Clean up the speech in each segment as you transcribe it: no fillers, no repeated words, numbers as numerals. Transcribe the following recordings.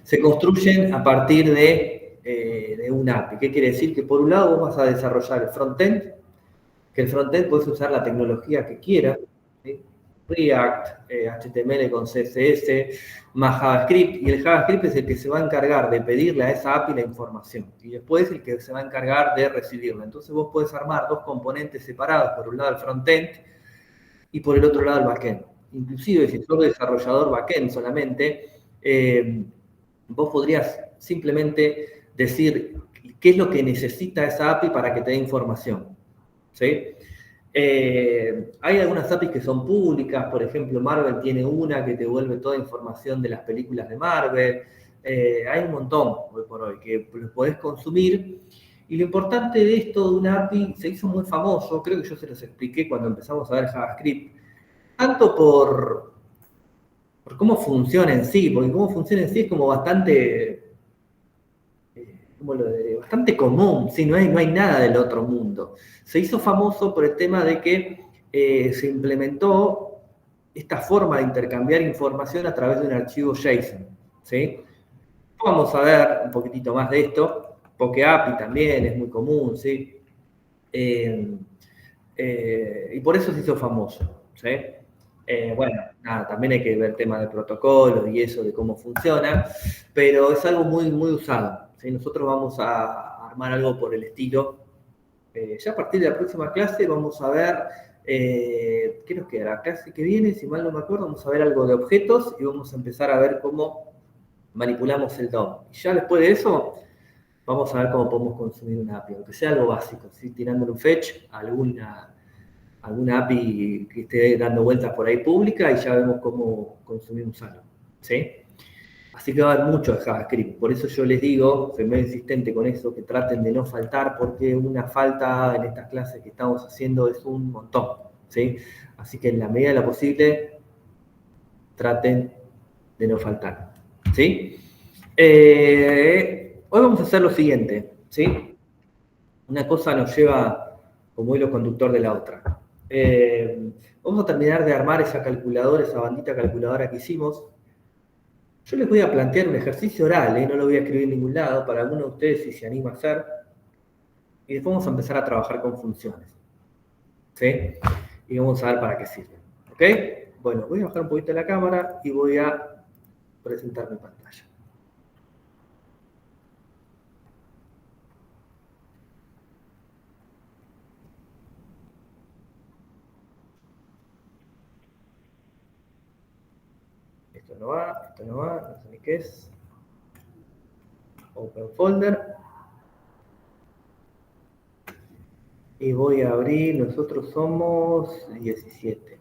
se construyen a partir de un API. ¿Qué quiere decir? Que por un lado vos vas a desarrollar el frontend, que el frontend puedes usar la tecnología que quieras, ¿sí? React, HTML con CSS, más JavaScript, y el JavaScript es el que se va a encargar de pedirle a esa API la información, y después el que se va a encargar de recibirla. Entonces vos podés armar dos componentes separados, por un lado el frontend y por el otro lado el backend. Inclusive si sos desarrollador backend solamente, vos podrías simplemente decir qué es lo que necesita esa API para que te dé información, ¿sí? Hay algunas APIs que son públicas, por ejemplo, Marvel tiene una que te devuelve toda información de las películas de Marvel. Hay un montón, hoy por hoy, que lo podés consumir. Y lo importante de esto de una API se hizo muy famoso, creo que yo se los expliqué cuando empezamos a ver JavaScript, tanto por cómo funciona en sí, porque cómo funciona en sí es como bastante, bastante común, ¿sí? No hay nada del otro mundo. Se hizo famoso por el tema de que se implementó esta forma de intercambiar información a través de un archivo JSON, ¿sí? Vamos a ver un poquitito más de esto, porque API también es muy común, ¿sí? Y por eso se hizo famoso, ¿sí? Bueno, nada, también hay que ver temas de protocolos y eso, de cómo funciona, pero es algo muy, muy usado, ¿sí? Nosotros vamos a armar algo por el estilo. Ya a partir de la próxima clase vamos a ver, ¿qué nos queda? La clase que viene, si mal no me acuerdo, vamos a ver algo de objetos y vamos a empezar a ver cómo manipulamos el DOM. Y ya después de eso, vamos a ver cómo podemos consumir una API, aunque sea algo básico, ¿sí? Tirándole un fetch a alguna API que esté dando vueltas por ahí pública y ya vemos cómo consumimos algo, ¿sí? Así que va a haber mucho de JavaScript. Por eso yo les digo, soy medio insistente con eso, que traten de no faltar, porque una falta en estas clases que estamos haciendo es un montón, ¿sí? Así que en la medida de lo posible, traten de no faltar, ¿sí? Hoy vamos a hacer lo siguiente, ¿sí? Una cosa nos lleva como hilo conductor de la otra. Vamos a terminar de armar esa calculadora, esa bandita calculadora que hicimos. Yo les voy a plantear un ejercicio oral, no lo voy a escribir en ningún lado, para alguno de ustedes si se anima a hacer. Y después vamos a empezar a trabajar con funciones, ¿sí? Y vamos a ver para qué sirven, ¿ok? Bueno, voy a bajar un poquito la cámara y voy a presentar mi pantalla. Esto no va, no sé ni qué es. Open folder. Y voy a abrir, nosotros somos 17.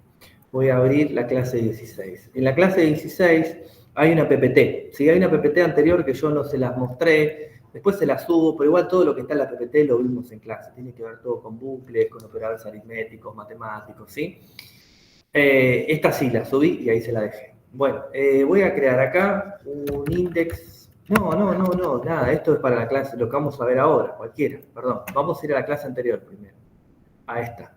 Voy a abrir la clase 16. En la clase 16 hay una PPT. ¿Sí? Hay una PPT anterior que yo no se las mostré, después se las subo, pero igual todo lo que está en la PPT lo vimos en clase. Tiene que ver todo con bucles, con operadores aritméticos, matemáticos, ¿sí? Esta sí la subí y ahí se la dejé. Bueno, voy a crear acá un index. No, nada, esto es para la clase, lo que vamos a ver ahora, cualquiera, perdón. Vamos a ir a la clase anterior primero, a esta.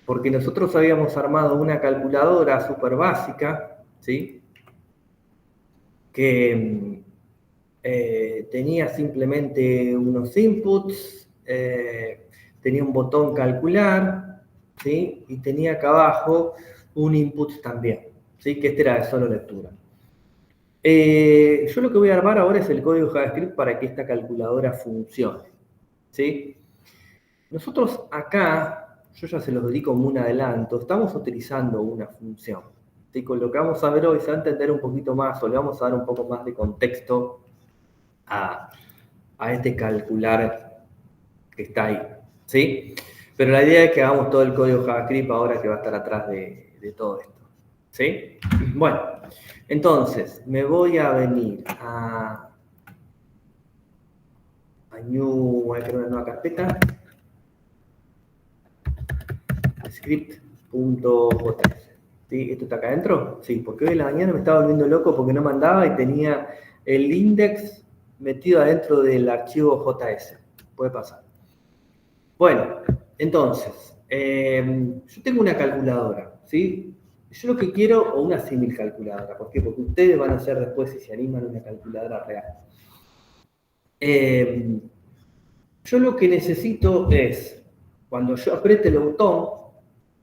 Porque nosotros habíamos armado una calculadora súper básica, ¿sí? Que tenía simplemente unos inputs, tenía un botón calcular, ¿sí? Y tenía acá abajo un input también, ¿sí? Que este era de solo lectura. Yo lo que voy a armar ahora es el código JavaScript para que esta calculadora funcione, ¿sí? Nosotros acá, yo ya se los dedico como un adelanto, estamos utilizando una función, ¿sí? Con lo que vamos a ver hoy se va a entender un poquito más, o le vamos a dar un poco más de contexto a este calcular que está ahí, ¿sí? Pero la idea es que hagamos todo el código JavaScript ahora que va a estar atrás de todo esto, ¿sí? Bueno, entonces me voy a venir a new, voy a crear una nueva carpeta, script.js. ¿Sí? ¿Esto está acá adentro? Sí, porque hoy en la mañana me estaba volviendo loco porque no mandaba y tenía el index metido adentro del archivo JS. Puede pasar. Bueno, entonces, yo tengo una calculadora, ¿sí? Yo lo que quiero, o una símil calculadora, ¿por qué? Porque ustedes van a hacer después, si se animan, una calculadora real. Yo lo que necesito es, cuando yo apriete el botón,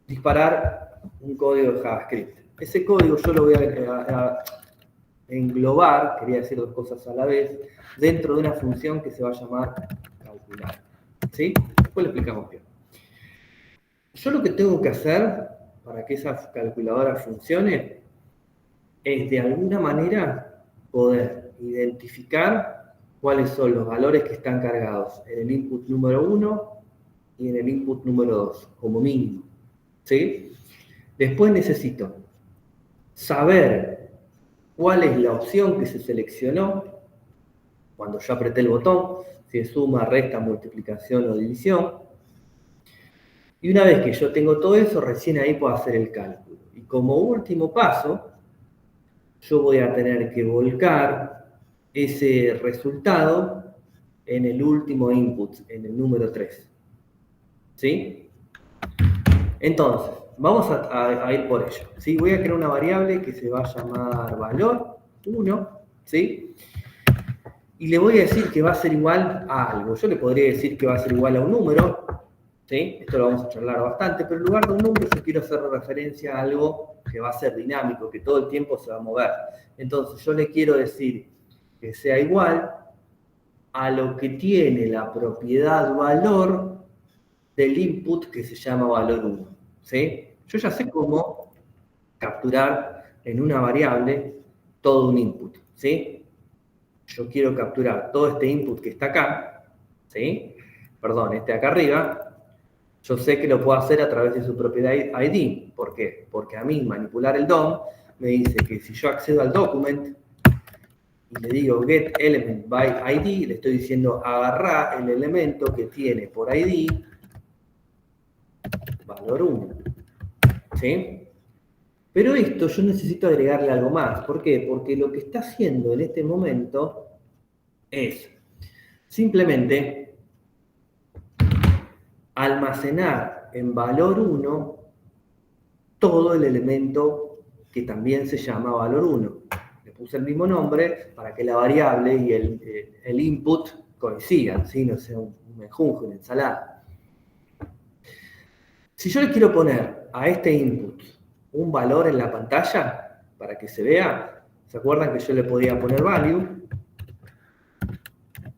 disparar un código de JavaScript. Ese código yo lo voy a englobar, quería decir dos cosas a la vez, dentro de una función que se va a llamar calcular. ¿Sí? Después lo explicamos bien. Yo lo que tengo que hacer para que esa calculadora funcione es de alguna manera poder identificar cuáles son los valores que están cargados en el input número 1 y en el input número 2, como mínimo. ¿Sí? Después necesito saber cuál es la opción que se seleccionó cuando yo apreté el botón, si es suma, resta, multiplicación o división. Y una vez que yo tengo todo eso, recién ahí puedo hacer el cálculo. Y como último paso, yo voy a tener que volcar ese resultado en el último input, en el número 3. ¿Sí? Entonces, vamos a ir por ello. ¿Sí? Voy a crear una variable que se va a llamar valor 1, ¿sí? Y le voy a decir que va a ser igual a algo. Yo le podría decir que va a ser igual a un número, ¿sí? Esto lo vamos a charlar bastante, pero en lugar de un número yo quiero hacer referencia a algo que va a ser dinámico, que todo el tiempo se va a mover. Entonces yo le quiero decir que sea igual a lo que tiene la propiedad valor del input que se llama valor 1, ¿sí? Yo ya sé cómo capturar en una variable todo un input, ¿sí? Yo quiero capturar todo este input que está acá, ¿sí? Perdón, este acá arriba. Yo sé que lo puedo hacer a través de su propiedad ID. ¿Por qué? Porque a mí manipular el DOM me dice que si yo accedo al document y le digo get element by ID, le estoy diciendo agarrá el elemento que tiene por ID valor 1. ¿Sí? Pero esto yo necesito agregarle algo más. ¿Por qué? Porque lo que está haciendo en este momento es simplemente almacenar en valor 1 todo el elemento que también se llama valor 1. Le puse el mismo nombre para que la variable y el input coincidan, ¿sí? No sea un menjunje, una ensalada. Si yo le quiero poner a este input un valor en la pantalla para que se vea, ¿se acuerdan que yo le podía poner value?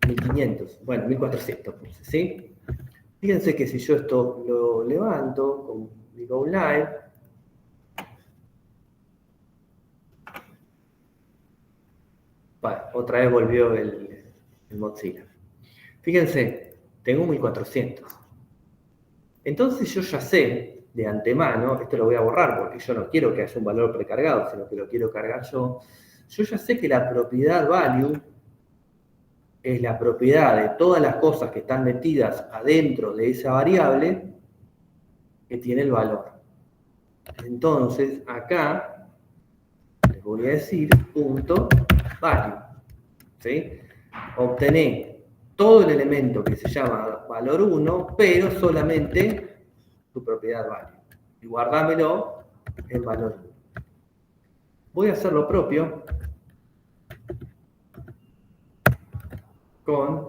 1500, bueno, 1400, ¿sí? Fíjense que si yo esto lo levanto con mi Go Live, vale, otra vez volvió el Mozilla. Fíjense, tengo 1400. Entonces yo ya sé de antemano, esto lo voy a borrar porque yo no quiero que haya un valor precargado, sino que lo quiero cargar yo. Yo ya sé que la propiedad value es la propiedad de todas las cosas que están metidas adentro de esa variable que tiene el valor. Entonces, acá les voy a decir punto value. ¿Sí? Obtener todo el elemento que se llama valor 1, pero solamente su propiedad value. Y guardámelo en valor 1. Voy a hacer lo propio con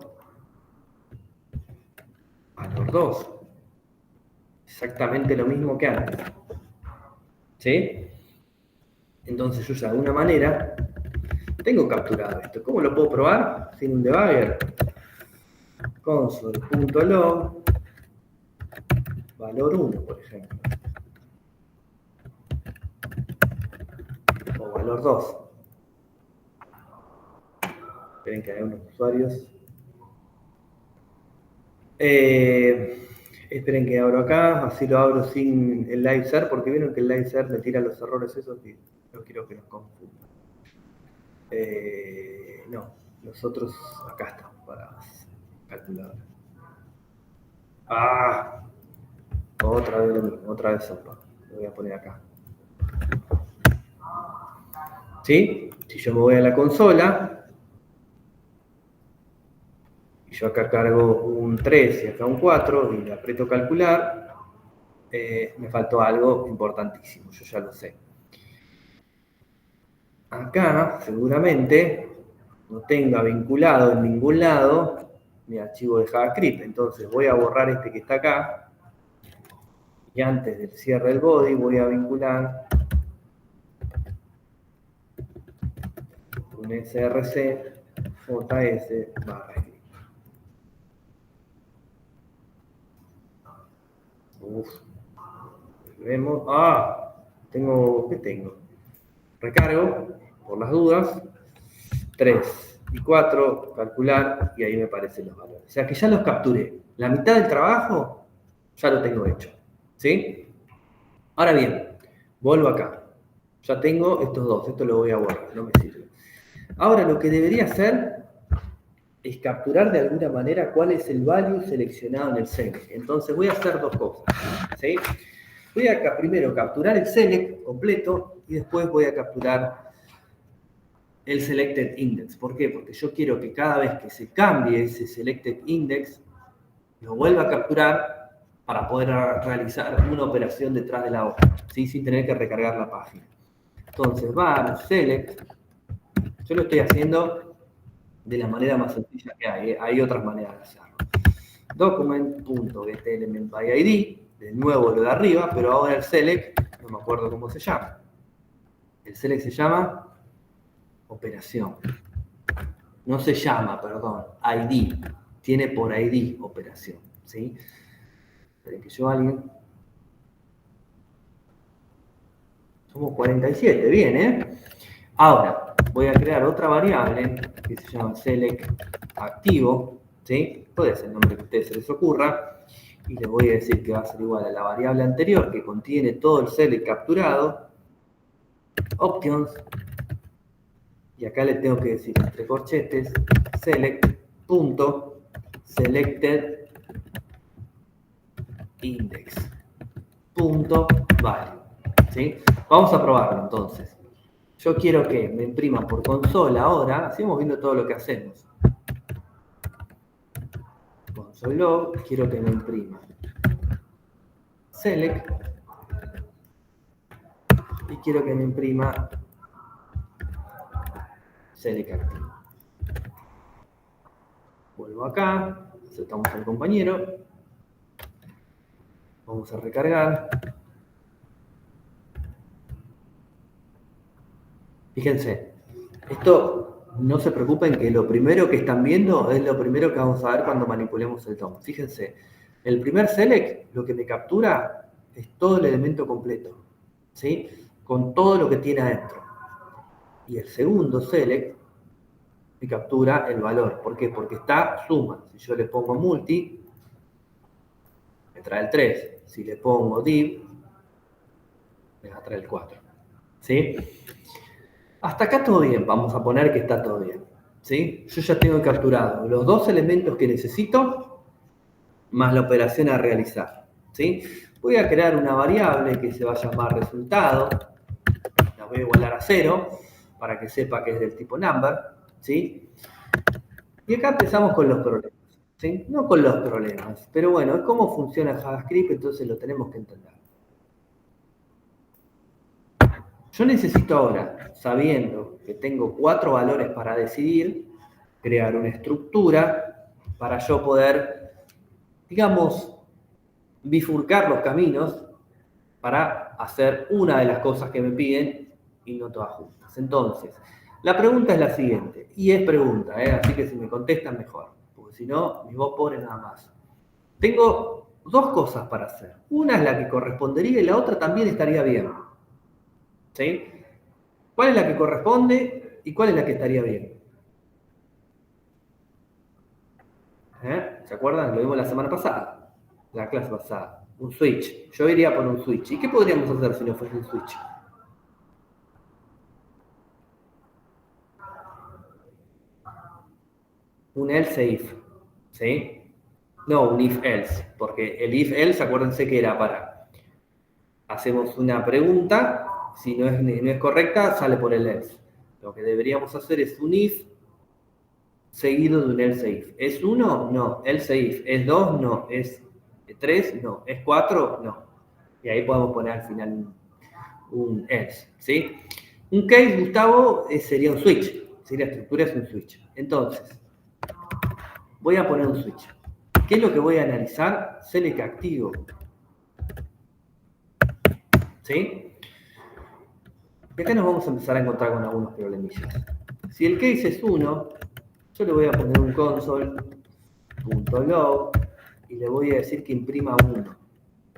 valor 2. Exactamente lo mismo que antes. ¿Sí? Entonces yo ya de alguna manera tengo capturado esto. ¿Cómo lo puedo probar? Sin un debugger. Console.log valor 1, por ejemplo. O valor 2. Esperen que hay unos usuarios. Esperen que abro acá, así lo abro sin el live ser, porque vieron que el live ser me tira los errores esos y no quiero que nos confundan. No, nosotros acá estamos para calcular. Otra vez lo mismo, otra vez sopa. Lo voy a poner acá. ¿Sí? Si yo me voy a la consola, y yo acá cargo un 3 y acá un 4, y le aprieto calcular, me faltó algo importantísimo, yo ya lo sé. acá seguramente no tenga vinculado en ningún lado mi archivo de JavaScript. Entonces voy a borrar este que está acá y antes del cierre del body voy a vincular un src js barra script. Vemos, ¿qué tengo? Recargo, por las dudas, 3 y 4, calcular, y ahí me aparecen los valores. O sea que ya los capturé. La mitad del trabajo ya lo tengo hecho. ¿Sí? Ahora bien, vuelvo acá. Ya tengo estos dos, esto lo voy a borrar, no me sirve. Ahora lo que debería hacer es capturar de alguna manera cuál es el value seleccionado en el select. Entonces voy a hacer dos cosas. ¿Sí? Voy a primero capturar el select completo y después voy a capturar el selected index. ¿Por qué? Porque yo quiero que cada vez que se cambie ese selected index, lo vuelva a capturar para poder realizar una operación detrás de la otra, ¿sí? Sin tener que recargar la página. Entonces, var select, yo lo estoy haciendo de la manera más sencilla que hay otras maneras de hacerlo. Document.getElementById, de nuevo lo de arriba, pero ahora el select, no me acuerdo cómo se llama. El select se llama operación. No se llama, perdón, ID. Tiene por ID operación, ¿sí? Esperen que yo alguien... Somos 47, bien, ¿eh? Ahora, voy a crear otra variable que se llama select activo, ¿sí? Puede ser el nombre que a ustedes se les ocurra. Y les voy a decir que va a ser igual a la variable anterior que contiene todo el select capturado. Options. Y acá le tengo que decir entre corchetes select.selected index.value. ¿Sí? Vamos a probarlo entonces. Yo quiero que me imprima por consola ahora, sigamos viendo todo lo que hacemos. Console log, quiero que me imprima select y quiero que me imprima select activo. Vuelvo acá, aceptamos al compañero, vamos a recargar. Fíjense, esto no se preocupen que lo primero que están viendo es lo primero que vamos a ver cuando manipulemos el DOM. Fíjense, el primer select lo que me captura es todo el elemento completo, ¿sí? Con todo lo que tiene adentro. Y el segundo select me captura el valor. ¿Por qué? Porque está suma. Si yo le pongo multi, me trae el 3. Si le pongo div, me va a traer el 4. ¿Sí? Hasta acá todo bien. Vamos a poner que está todo bien. ¿Sí? Yo ya tengo capturado los dos elementos que necesito más la operación a realizar. ¿Sí? Voy a crear una variable que se va a llamar resultado. La voy a igualar a 0 para que sepa que es del tipo number. ¿Sí? Y acá empezamos con los problemas. ¿Sí? No con los problemas, pero bueno, es cómo funciona JavaScript, entonces lo tenemos que entender. Yo necesito ahora, sabiendo que tengo 4 valores para decidir, crear una estructura para yo poder, digamos, bifurcar los caminos para hacer una de las cosas que me piden y no todas juntas. Entonces, la pregunta es la siguiente, y es pregunta, así que si me contestan mejor, porque si no, mi voz pobre nada más. Tengo dos cosas para hacer. Una es la que correspondería y la otra también estaría bien. ¿Sí? ¿Cuál es la que corresponde y cuál es la que estaría bien? ¿Se acuerdan? Lo vimos la semana pasada, la clase pasada. Un switch. Yo iría por un switch. ¿Y qué podríamos hacer si no fuese un switch? Un else if. ¿Sí? No, un if else. Porque el if else, acuérdense que era para. Hacemos una pregunta. Si no es correcta, sale por el else. Lo que deberíamos hacer es un if seguido de un else if. ¿Es 1? No. Else if. ¿Es 2? No. ¿Es 3? No. ¿Es 4? No. Y ahí podemos poner al final un else, ¿sí? Un case, Gustavo, sería un switch. Si la estructura es un switch. Entonces, voy a poner un switch. ¿Qué es lo que voy a analizar? Select activo. ¿Sí? Y acá nos vamos a empezar a encontrar con algunos problemillas. Si el case es 1, yo le voy a poner un console.log y le voy a decir que imprima 1.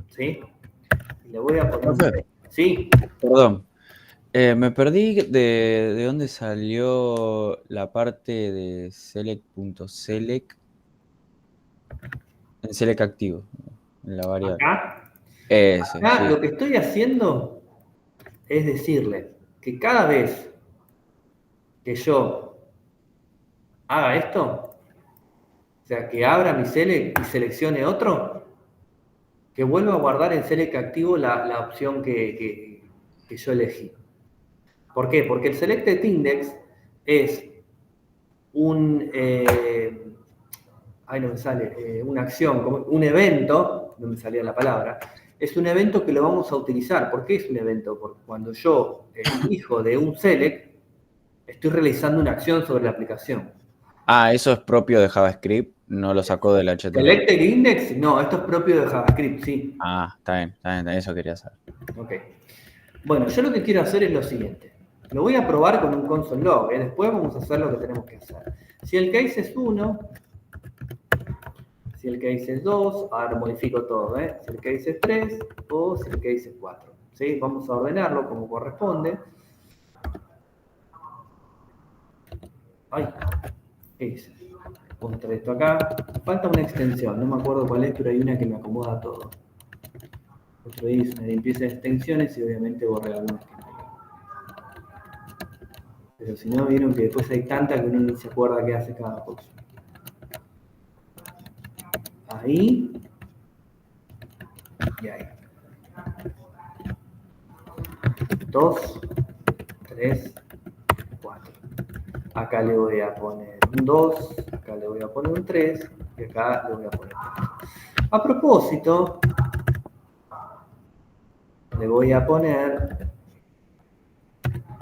¿Sí? Y le voy a poner un Profe, 3. ¿Sí? perdón. Me perdí de dónde salió la parte de select.select en select activo, en la variable. Acá. Ese, Acá sí. lo que estoy haciendo es decirle que cada vez que yo haga esto, o sea, que abra mi select y seleccione otro, que vuelva a guardar en select activo la opción que yo elegí. ¿Por qué? Porque el selected index es ahí no me sale, una acción, como un evento, no me salía la palabra, es un evento que lo vamos a utilizar. ¿Por qué es un evento? Porque cuando yo elijo de un select, estoy realizando una acción sobre la aplicación. Ah, eso es propio de JavaScript, no lo sacó del HTML. Selected index, no, esto es propio de JavaScript, sí. Ah, está bien, está bien, eso quería saber. Ok. Bueno, yo lo que quiero hacer es lo siguiente. Lo voy a probar con un console log, después vamos a hacer lo que tenemos que hacer. Si el case es 1, si el case es 2, ahora modifico todo, si el case es 3 o si el case es 4. ¿Sí? Vamos a ordenarlo como corresponde. Ay, ¿qué hice? Contra esto acá. Falta una extensión, no me acuerdo cuál es, pero hay una que me acomoda todo. Otro día hice una limpieza de extensiones y obviamente borré algunas que no hay. Pero si no, vieron que después hay tantas que uno ni se acuerda qué hace cada cosa. Ahí y ahí. 2, 3, 4. Acá le voy a poner un 2, acá le voy a poner un 3 y acá le voy a poner 4. A propósito, le voy a poner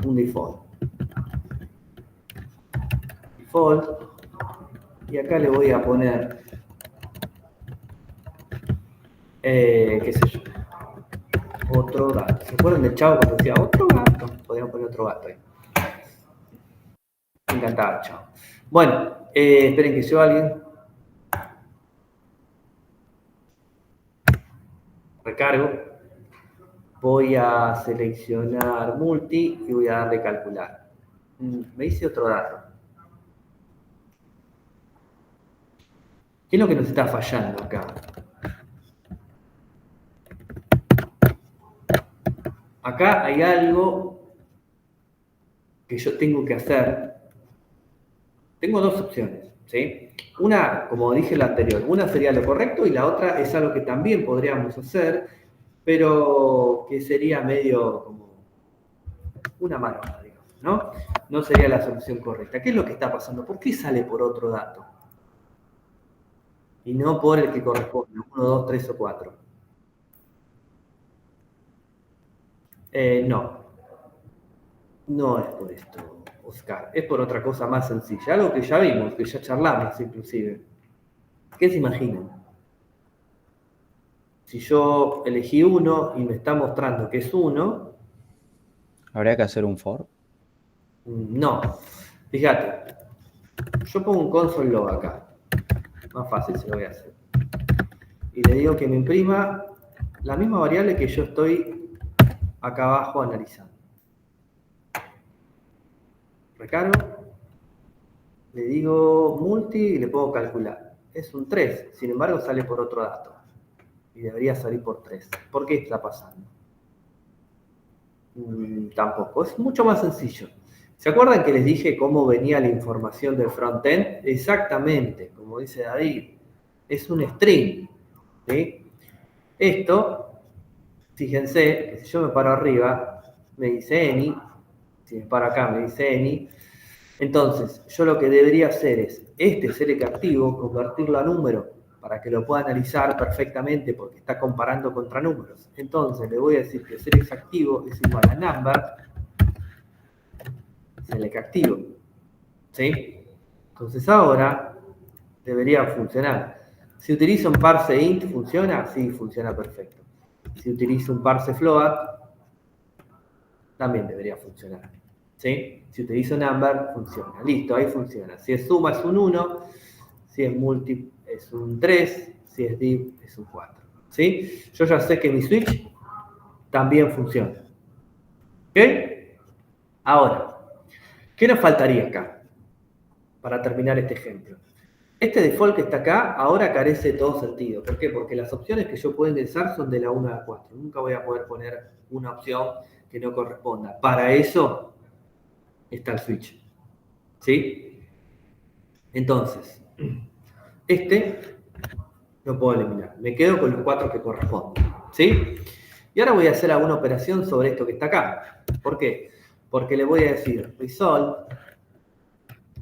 un default. Default. Y acá le voy a poner, qué sé yo, otro gato. ¿Se acuerdan del Chavo cuando decía otro gato? Podríamos poner otro gato ahí. Me encantaba el Chavo. Bueno, esperen que llegó alguien. Recargo. Voy a seleccionar multi y voy a darle calcular. Me hice otro dato. ¿Qué es lo que nos está fallando acá? Acá hay algo que yo tengo que hacer. Tengo dos opciones, ¿sí? Una, como dije la anterior, una sería lo correcto y la otra es algo que también podríamos hacer, pero que sería medio como una mano, digamos, ¿no? No sería la solución correcta. ¿Qué es lo que está pasando? ¿Por qué sale por otro dato? Y no por el que corresponde, 1, 2, 3 o 4. No, no es por esto, Oscar. Es por otra cosa más sencilla. Algo que ya vimos, que ya charlamos inclusive. ¿Qué se imaginan? Si yo elegí 1 y me está mostrando que es 1, ¿Habría que hacer un for? no. Fíjate, yo pongo un console log acá. Más fácil se lo voy a hacer. Y le digo que me imprima la misma variable que yo estoy acá abajo analizando. Recargo, le digo multi y le puedo calcular. Es un 3, sin embargo sale por otro dato. Y debería salir por 3. ¿Por qué está pasando? Tampoco, es mucho más sencillo. ¿Se acuerdan que les dije cómo venía la información del frontend? Exactamente, como dice David, es un string. ¿Sí? Esto, fíjense, que si yo me paro arriba, me dice any, si me paro acá me dice any, entonces yo lo que debería hacer es este select activo, convertirlo a número para que lo pueda analizar perfectamente porque está comparando contra números. Entonces le voy a decir que select activo es igual a number select activo. ¿Sí? Entonces ahora debería funcionar. Si utilizo un parse int, ¿funciona? Sí, funciona perfecto. Si utilizo un parse float, también debería funcionar. ¿Sí? Si utilizo number, funciona. Listo, ahí funciona. Si es suma, es un 1. Si es multi, es un 3. Si es div, es un 4. ¿Sí? Yo ya sé que mi switch también funciona. ¿Ok? Ahora, ¿qué nos faltaría acá para terminar este ejemplo? Este default que está acá ahora carece de todo sentido. ¿Por qué? Porque las opciones que yo puedo ingresar son de la 1 a la 4. Nunca voy a poder poner una opción que no corresponda. Para eso está el switch. ¿Sí? Entonces, este lo puedo eliminar. Me quedo con los 4 que corresponden. ¿Sí? Y ahora voy a hacer alguna operación sobre esto que está acá. ¿Por qué? Porque le voy a decir result,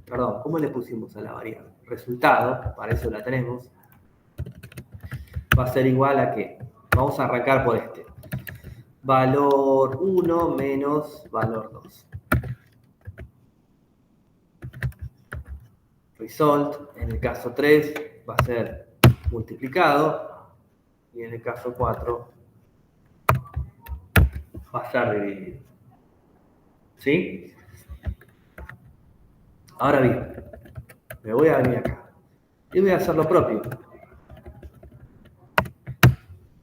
perdón, ¿cómo le pusimos a la variable? Resultado, para eso la tenemos, va a ser igual a que, vamos a arrancar por este, valor 1 menos valor 2. Result, en el caso 3, va a ser multiplicado, y en el caso 4, va a ser dividido. ¿Sí? Ahora bien, me voy a venir acá, y voy a hacer lo propio.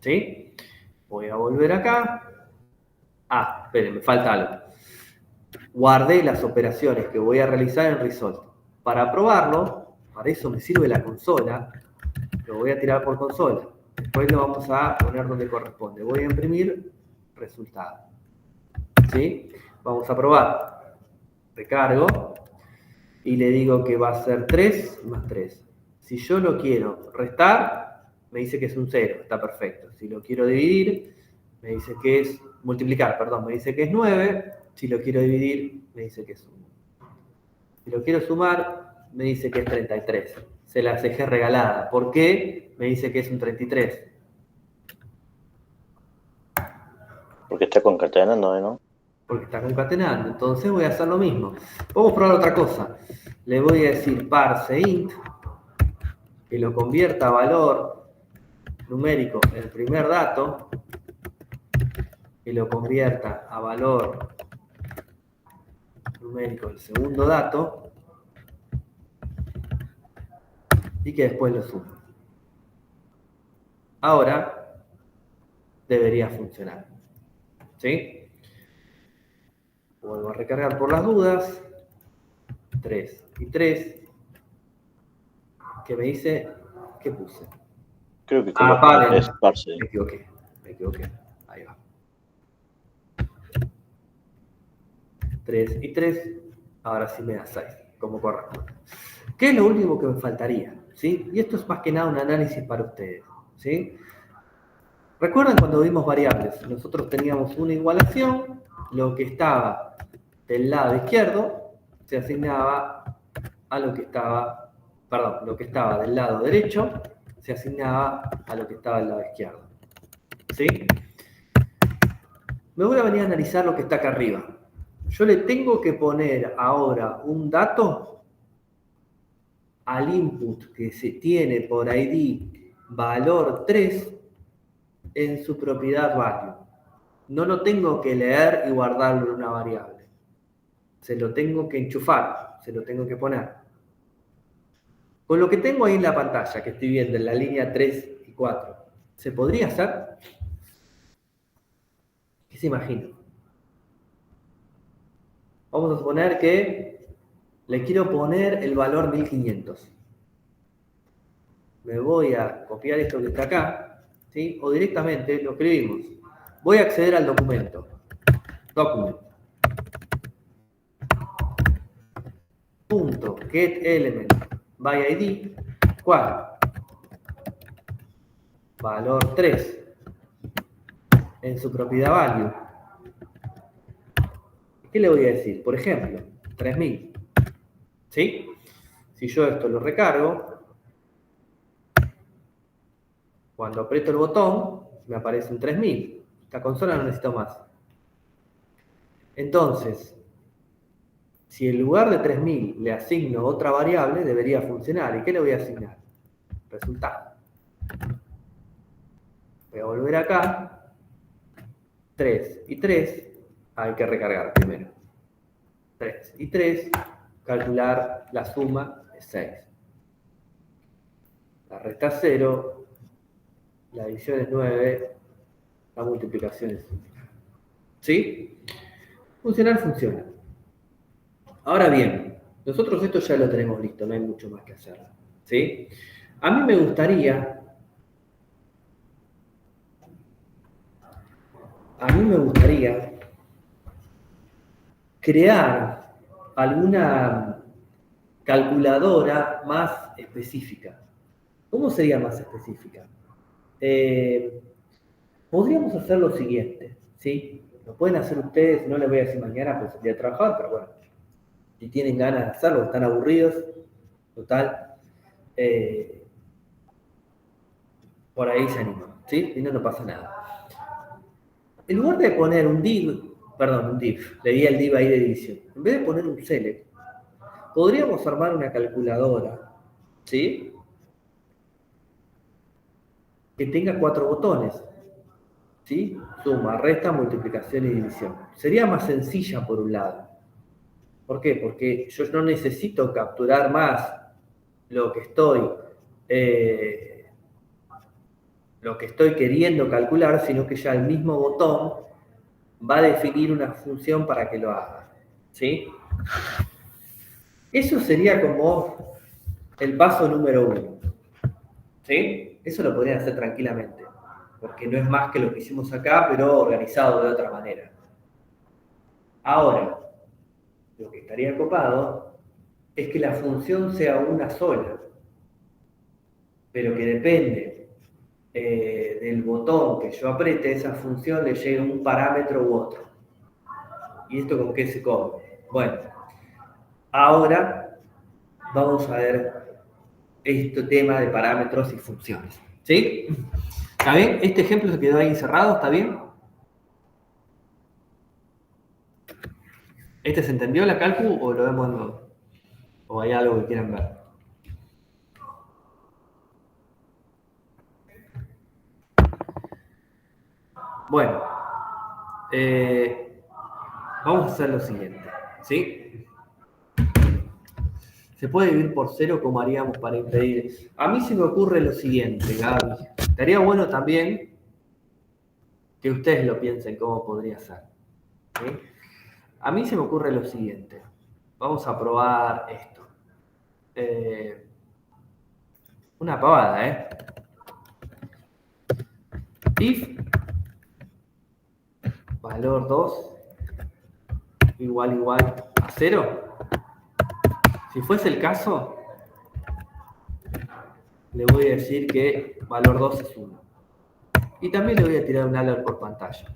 ¿Sí? Voy a volver acá. Ah, esperen, me falta algo. Guardé las operaciones que voy a realizar en Result. Para probarlo, para eso me sirve la consola. Lo voy a tirar por consola. Después lo vamos a poner donde corresponde. Voy a imprimir resultado. ¿Sí? Vamos a probar. Recargo. Y le digo que va a ser 3 más 3. Si yo lo quiero restar, me dice que es un 0. Está perfecto. Si lo quiero dividir, me dice que es multiplicar, perdón, me dice que es 9. Si lo quiero dividir, me dice que es 1. Si lo quiero sumar, me dice que es 33. Se las dejé regalada. ¿Por qué? Me dice que es un 33. Porque está concatenando, ¿no? Porque está concatenando. Entonces voy a hacer lo mismo. Vamos a probar otra cosa. Le voy a decir parse int, que lo convierta a valor numérico el primer dato, que lo convierta a valor numérico el segundo dato, y que después lo sume. Ahora debería funcionar. ¿Sí? Vuelvo a recargar por las dudas. 3 y 3. Que me dice, ¿qué puse? Creo que Paren. es parse. Me equivoqué. Ahí va. 3 y 3. Ahora sí me da 6, como corresponde. ¿Qué es lo último que me faltaría? ¿Sí? Y esto es más que nada un análisis para ustedes. ¿Sí? ¿Recuerdan cuando vimos variables? Nosotros teníamos una igualación, lo que estaba del lado izquierdo se asignaba a lo que estaba, perdón, lo que estaba del lado derecho se asignaba a lo que estaba del lado izquierdo. ¿Sí? Me voy a venir a analizar lo que está acá arriba. Yo le tengo que poner ahora un dato al input que se tiene por ID valor 3 en su propiedad value. No lo tengo que leer y guardarlo en una variable. Se lo tengo que enchufar, se lo tengo que poner. Con lo que tengo ahí en la pantalla, que estoy viendo en la línea 3 y 4, ¿se podría hacer? ¿Qué se imagina? Vamos a suponer que le quiero poner el valor 1500. Me voy a copiar esto que está acá, ¿sí? O directamente lo escribimos. Voy a acceder al documento. Document. Punto get element by ID. ¿Cuál? Valor 3 en su propiedad value. ¿Qué le voy a decir? Por ejemplo, 3000. ¿Sí? Si yo esto lo recargo, cuando aprieto el botón, me aparece un 3000. Esta consola no necesito más. Entonces, Si en lugar de 3000 le asigno otra variable, debería funcionar. ¿Y qué le voy a asignar? Resultado. Voy a volver acá. 3 y 3. Hay que recargar primero. 3 y 3. Calcular la suma es 6. La resta es 0. La adición es 9. La multiplicación es 1. ¿Sí? Funcionar funciona. Ahora bien, nosotros esto ya lo tenemos listo, no hay mucho más que hacer. ¿Sí? A mí me gustaría crear alguna calculadora más específica. ¿Cómo sería más específica? Podríamos hacer lo siguiente, ¿sí? Lo pueden hacer ustedes, no les voy a decir mañana, pues el día de trabajar, pero bueno, si tienen ganas de hacerlo, están aburridos, total, por ahí se animan, ¿sí? Y no pasa nada. En lugar de poner un div, leí el div ahí de división, en vez de poner un select, podríamos armar una calculadora, ¿sí? Que tenga 4 botones, ¿sí? Suma, resta, multiplicación y división. Sería más sencilla por un lado. ¿Por qué? Porque yo no necesito capturar más lo que estoy queriendo calcular, sino que ya el mismo botón va a definir una función para que lo haga, ¿sí? Eso sería como el paso número 1, ¿sí? Eso lo podrían hacer tranquilamente, porque no es más que lo que hicimos acá, pero organizado de otra manera. Ahora, lo que estaría copado es que la función sea una sola, pero que depende del botón que yo apriete, esa función le llegue un parámetro u otro. ¿Y esto con qué se come? Bueno, ahora vamos a ver este tema de parámetros y funciones. ¿Sí? ¿Está bien? Este ejemplo se quedó ahí encerrado, ¿está bien? ¿Este se entendió la cálculo o lo vemos nuevo? ¿O hay algo que quieran ver? Bueno, vamos a hacer lo siguiente, ¿sí? Se puede dividir por 0 como haríamos para impedir. A mí se me ocurre lo siguiente, Gaby. Estaría bueno también que ustedes lo piensen cómo podría ser, ¿sí? A mí se me ocurre lo siguiente. Vamos a probar esto. Una pavada, ¿eh? If valor 2 igual a 0. Si fuese el caso, le voy a decir que valor 2 es 1. Y también le voy a tirar un alert por pantalla.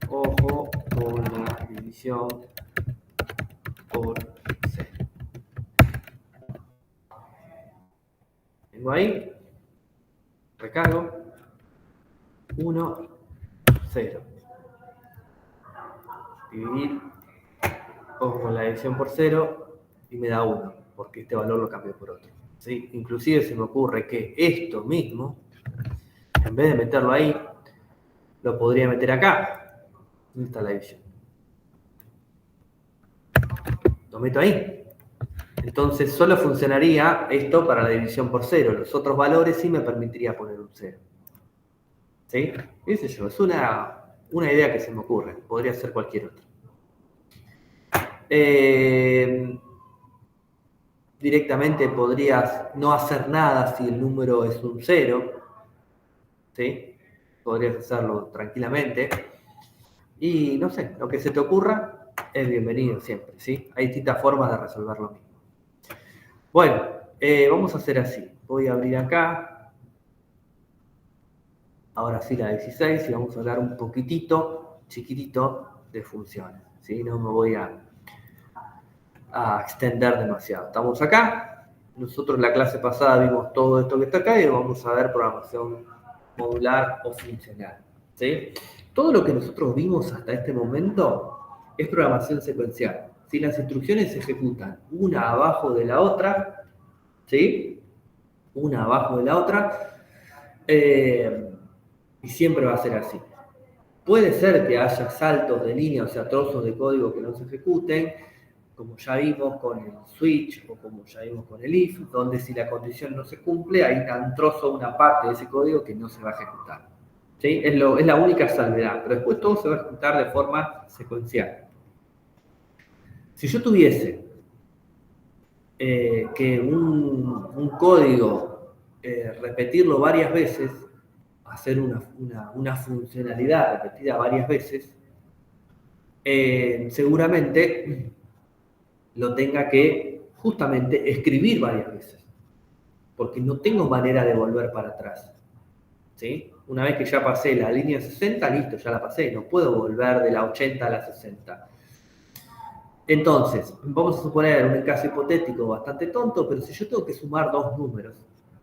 Ojo con la división por 0. Tengo ahí, recargo, 1, 0. Dividir, ojo con la división por 0 y me da 1, porque este valor lo cambio por otro, ¿sí? Inclusive se me ocurre que esto mismo, en vez de meterlo ahí, lo podría meter acá. ¿Dónde está la división? Lo meto ahí. Entonces solo funcionaría esto para la división por 0. Los otros valores sí me permitiría poner un 0. ¿Sí? ¿Qué sé yo? Es una idea que se me ocurre. Podría ser cualquier otra. Directamente podrías no hacer nada si el número es un 0. ¿Sí? Podrías hacerlo tranquilamente. Y no sé, lo que se te ocurra es bienvenido siempre, ¿sí? Hay distintas formas de resolver lo mismo. Bueno, vamos a hacer así. Voy a abrir acá. Ahora sí la 16 y vamos a hablar un poquitito, chiquitito, de funciones, ¿sí? No me voy a extender demasiado. Estamos acá. Nosotros en la clase pasada vimos todo esto que está acá y vamos a ver programación modular o funcional, ¿sí? Todo lo que nosotros vimos hasta este momento es programación secuencial. Si las instrucciones se ejecutan una abajo de la otra, ¿sí? Una abajo de la otra, y siempre va a ser así. Puede ser que haya saltos de línea, o sea, trozos de código que no se ejecuten, como ya vimos con el switch o como ya vimos con el if, donde si la condición no se cumple, hay un trozo, una parte de ese código que no se va a ejecutar. ¿Sí? Es la única salvedad, pero después todo se va a ejecutar de forma secuencial. Si yo tuviese que un código, repetirlo varias veces, hacer una funcionalidad repetida varias veces, seguramente lo tenga que justamente escribir varias veces, porque no tengo manera de volver para atrás. ¿Sí? Una vez que ya pasé la línea 60, listo, ya la pasé, no puedo volver de la 80 a la 60. Entonces, vamos a suponer un caso hipotético bastante tonto, pero si yo tengo que sumar dos números,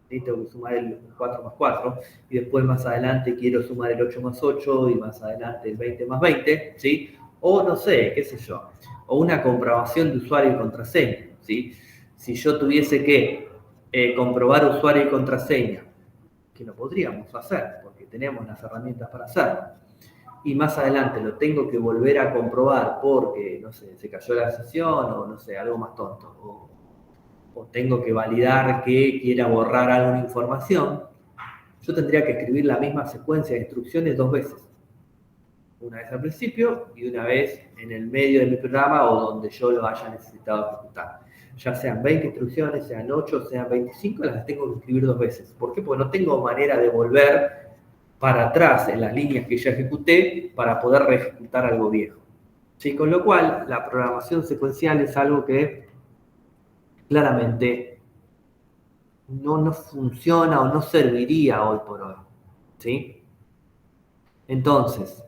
¿sí? Tengo que sumar el 4 más 4, y después más adelante quiero sumar el 8 más 8, y más adelante el 20 más 20, ¿sí? O no sé, qué sé yo, o una comprobación de usuario y contraseña, ¿sí? Si yo tuviese que comprobar usuario y contraseña, que no podríamos hacer, porque tenemos las herramientas para hacerlo, y más adelante lo tengo que volver a comprobar porque, no sé, se cayó la sesión o no sé, algo más tonto, o tengo que validar que quiera borrar alguna información, yo tendría que escribir la misma secuencia de instrucciones dos veces. Una vez al principio y una vez en el medio de mi programa o donde yo lo haya necesitado ejecutar. Ya sean 20 instrucciones, sean 8, sean 25, las tengo que escribir dos veces. ¿Por qué? Porque no tengo manera de volver para atrás en las líneas que ya ejecuté para poder reejecutar algo viejo. ¿Sí? Con lo cual, la programación secuencial es algo que claramente no funciona o no serviría hoy por hoy. ¿Sí? Entonces,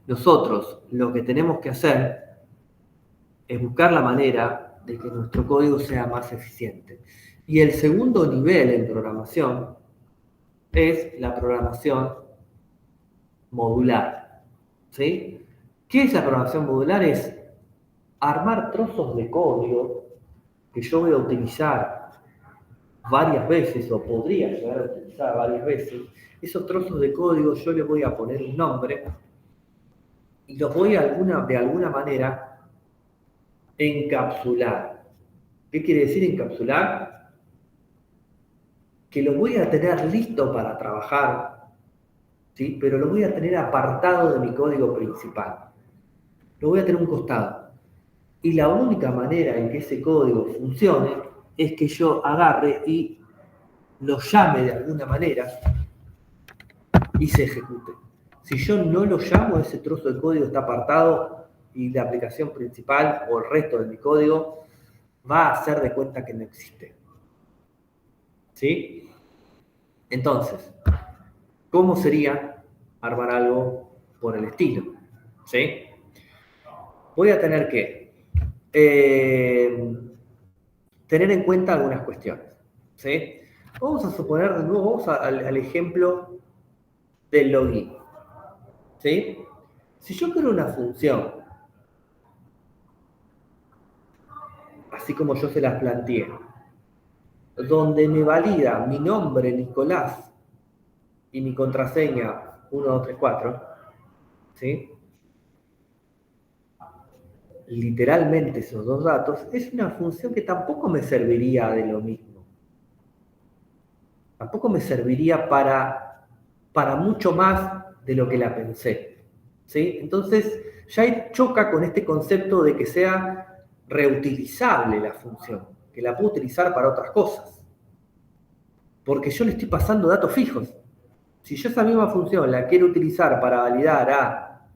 nosotros lo que tenemos que hacer es buscar la manera de que nuestro código sea más eficiente. Y el segundo nivel en programación es la programación modular. ¿Sí? ¿Qué es la programación modular? Es armar trozos de código que yo voy a utilizar varias veces, o podría llegar a utilizar varias veces. Esos trozos de código yo les voy a poner un nombre y los voy de alguna manera encapsular. ¿Qué quiere decir encapsular? Que lo voy a tener listo para trabajar, ¿sí? Pero lo voy a tener apartado de mi código principal. Lo voy a tener a un costado. Y la única manera en que ese código funcione es que yo agarre y lo llame de alguna manera y se ejecute. Si yo no lo llamo, ese trozo de código está apartado y la aplicación principal o el resto de mi código va a hacer de cuenta que no existe. ¿Sí? Entonces, ¿cómo sería armar algo por el estilo? ¿Sí? Voy a tener que tener en cuenta algunas cuestiones. ¿Sí? Vamos a suponer de nuevo, vamos al ejemplo del login. ¿Sí? Si yo quiero una función, así como yo se las planteé, donde me valida mi nombre, Nicolás, y mi contraseña 1234, ¿sí? Literalmente esos dos datos, es una función que tampoco me serviría de lo mismo. Tampoco me serviría para mucho más de lo que la pensé. ¿Sí? Entonces, ya choca con este concepto de que sea reutilizable la función, que la puedo utilizar para otras cosas. Porque yo le estoy pasando datos fijos. Si yo esa misma función la quiero utilizar para validar a,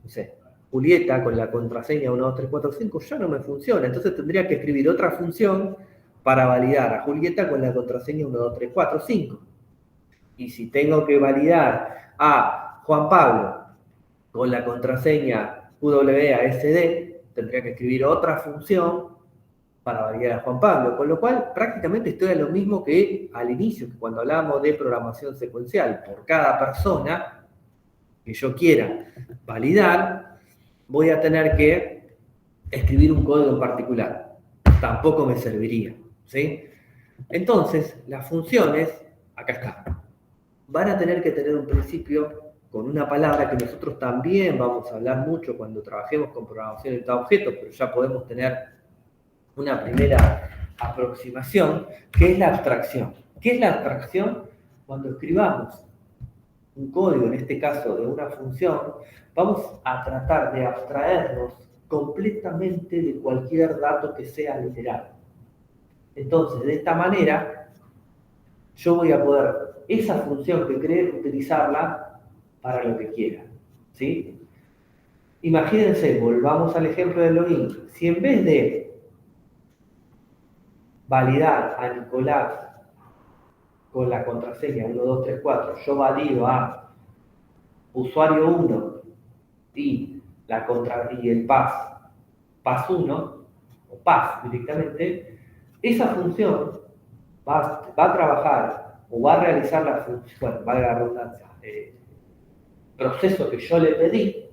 no sé, Julieta con la contraseña 12345, ya no me funciona. Entonces tendría que escribir otra función para validar a Julieta con la contraseña 12345. Y si tengo que validar a Juan Pablo con la contraseña WASD, tendría que escribir otra función para validar a Juan Pablo, con lo cual prácticamente estoy a lo mismo que al inicio, que cuando hablábamos de programación secuencial. Por cada persona que yo quiera validar, voy a tener que escribir un código en particular. Tampoco me serviría, ¿sí? Entonces, las funciones, acá está, van a tener que tener un principio con una palabra que nosotros también vamos a hablar mucho cuando trabajemos con programación orientada a objetos, pero ya podemos tener una primera aproximación, que es la abstracción. ¿Qué es la abstracción? Cuando escribamos un código, en este caso de una función, vamos a tratar de abstraernos completamente de cualquier dato que sea literal. Entonces, de esta manera, yo voy a poder, esa función que cree, utilizarla para lo que quiera, ¿sí? Imagínense, volvamos al ejemplo del login. Si en vez de validar a Nicolás con la contraseña 1234, yo valido a usuario 1 y el pas 1, o pas directamente, esa función va a trabajar o va a realizar la función, bueno, valga la redundancia, proceso que yo le pedí,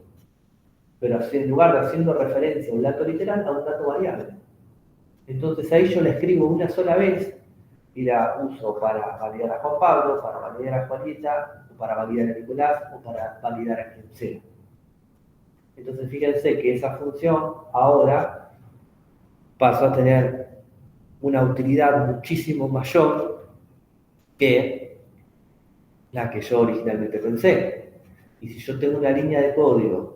pero en lugar de haciendo referencia a un dato literal, a un dato variable. Entonces ahí yo la escribo una sola vez y la uso para validar a Juan Pablo, para validar a Juanita, o para validar a Nicolás, o para validar a quien sea. Entonces fíjense que esa función ahora pasó a tener una utilidad muchísimo mayor que la que yo originalmente pensé. Y si yo tengo una línea de código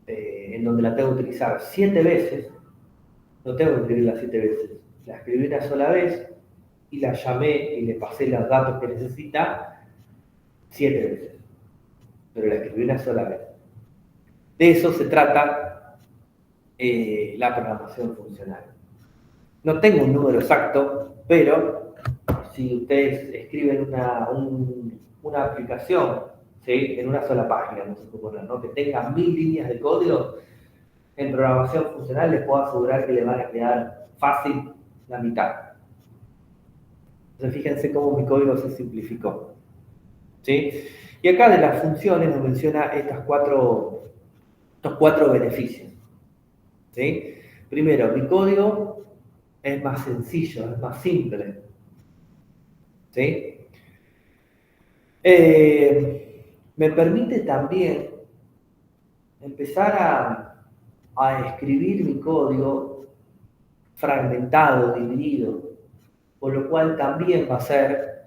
en donde la tengo que utilizar 7 veces, no tengo que escribirla 7 veces. La escribí una sola vez y la llamé y le pasé los datos que necesita 7 veces. Pero la escribí una sola vez. De eso se trata la programación funcional. No tengo un número exacto, pero si ustedes escriben una aplicación, ¿sí?, en una sola página, vamos a suponer, ¿no?, que tenga 1000 líneas de código, en programación funcional les puedo asegurar que le van a quedar fácil la mitad. Entonces fíjense cómo mi código se simplificó, ¿sí? Y acá de las funciones nos menciona estos cuatro beneficios, ¿sí? Primero, mi código es más sencillo, es más simple, ¿sí? Me permite también empezar a escribir mi código fragmentado, dividido, por lo cual también va a hacer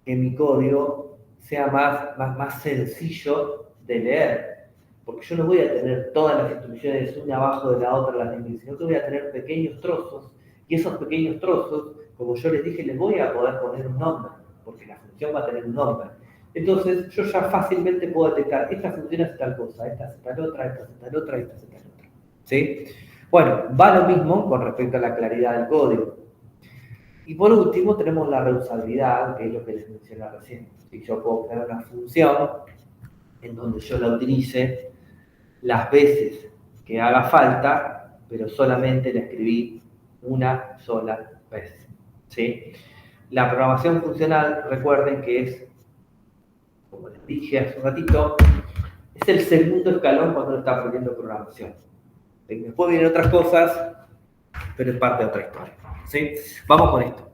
que mi código sea más sencillo de leer, porque yo no voy a tener todas las instrucciones una abajo de la otra, las mismas, sino que voy a tener pequeños trozos, y esos pequeños trozos, como yo les dije, les voy a poder poner un nombre, porque la función va a tener un nombre. Entonces, yo ya fácilmente puedo detectar, esta función hace tal cosa, esta hace tal otra, esta hace tal otra, esta hace tal otra, ¿sí? Bueno, va lo mismo con respecto a la claridad del código. Y por último tenemos la reusabilidad, que es lo que les mencioné recién. Si yo puedo crear una función en donde yo la utilice las veces que haga falta, pero solamente la escribí una sola vez, ¿sí? La programación funcional, recuerden que es, como les dije hace un ratito, es el segundo escalón cuando uno está aprendiendo programación. Después vienen otras cosas, pero es parte de otra historia, ¿sí? Vamos con esto.